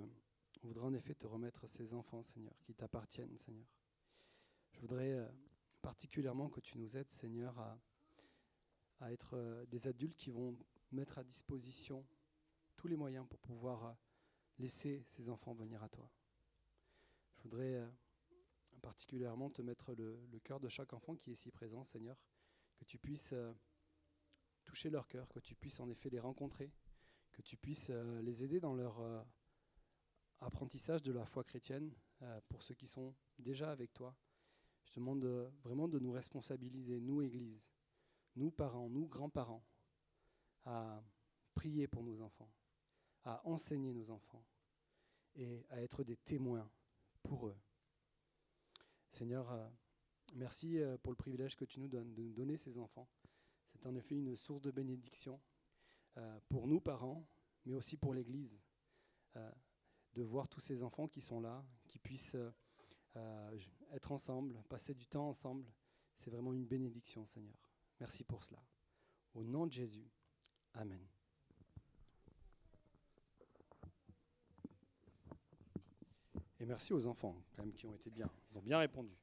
voudrais en effet te remettre ces enfants, Seigneur, qui t'appartiennent, Seigneur. Je voudrais particulièrement que tu nous aides, Seigneur, à être des adultes qui vont mettre à disposition tous les moyens pour pouvoir laisser ces enfants venir à toi. Je voudrais particulièrement te mettre le cœur de chaque enfant qui est ici présent, Seigneur, que tu puisses toucher leur cœur, que tu puisses en effet les rencontrer, que tu puisses les aider dans leur apprentissage de la foi chrétienne, pour ceux qui sont déjà avec toi. Je te demande vraiment de nous responsabiliser, nous, Église, nous, parents, nous, grands-parents, à prier pour nos enfants, à enseigner nos enfants et à être des témoins pour eux. Seigneur, merci pour le privilège que tu nous donnes de nous donner ces enfants. C'est en effet une source de bénédiction pour nous, parents, mais aussi pour l'Église, de voir tous ces enfants qui sont là, qui puissent être ensemble, passer du temps ensemble. C'est vraiment une bénédiction, Seigneur. Merci pour cela. Au nom de Jésus, Amen. Et merci aux enfants, quand même, qui ont été bien. Ils ont bien répondu.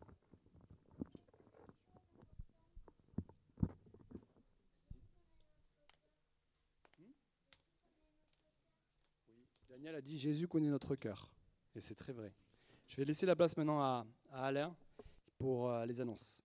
Daniel a dit « Jésus connaît notre cœur ». Et c'est très vrai. Je vais laisser la place maintenant à Alain pour les annonces.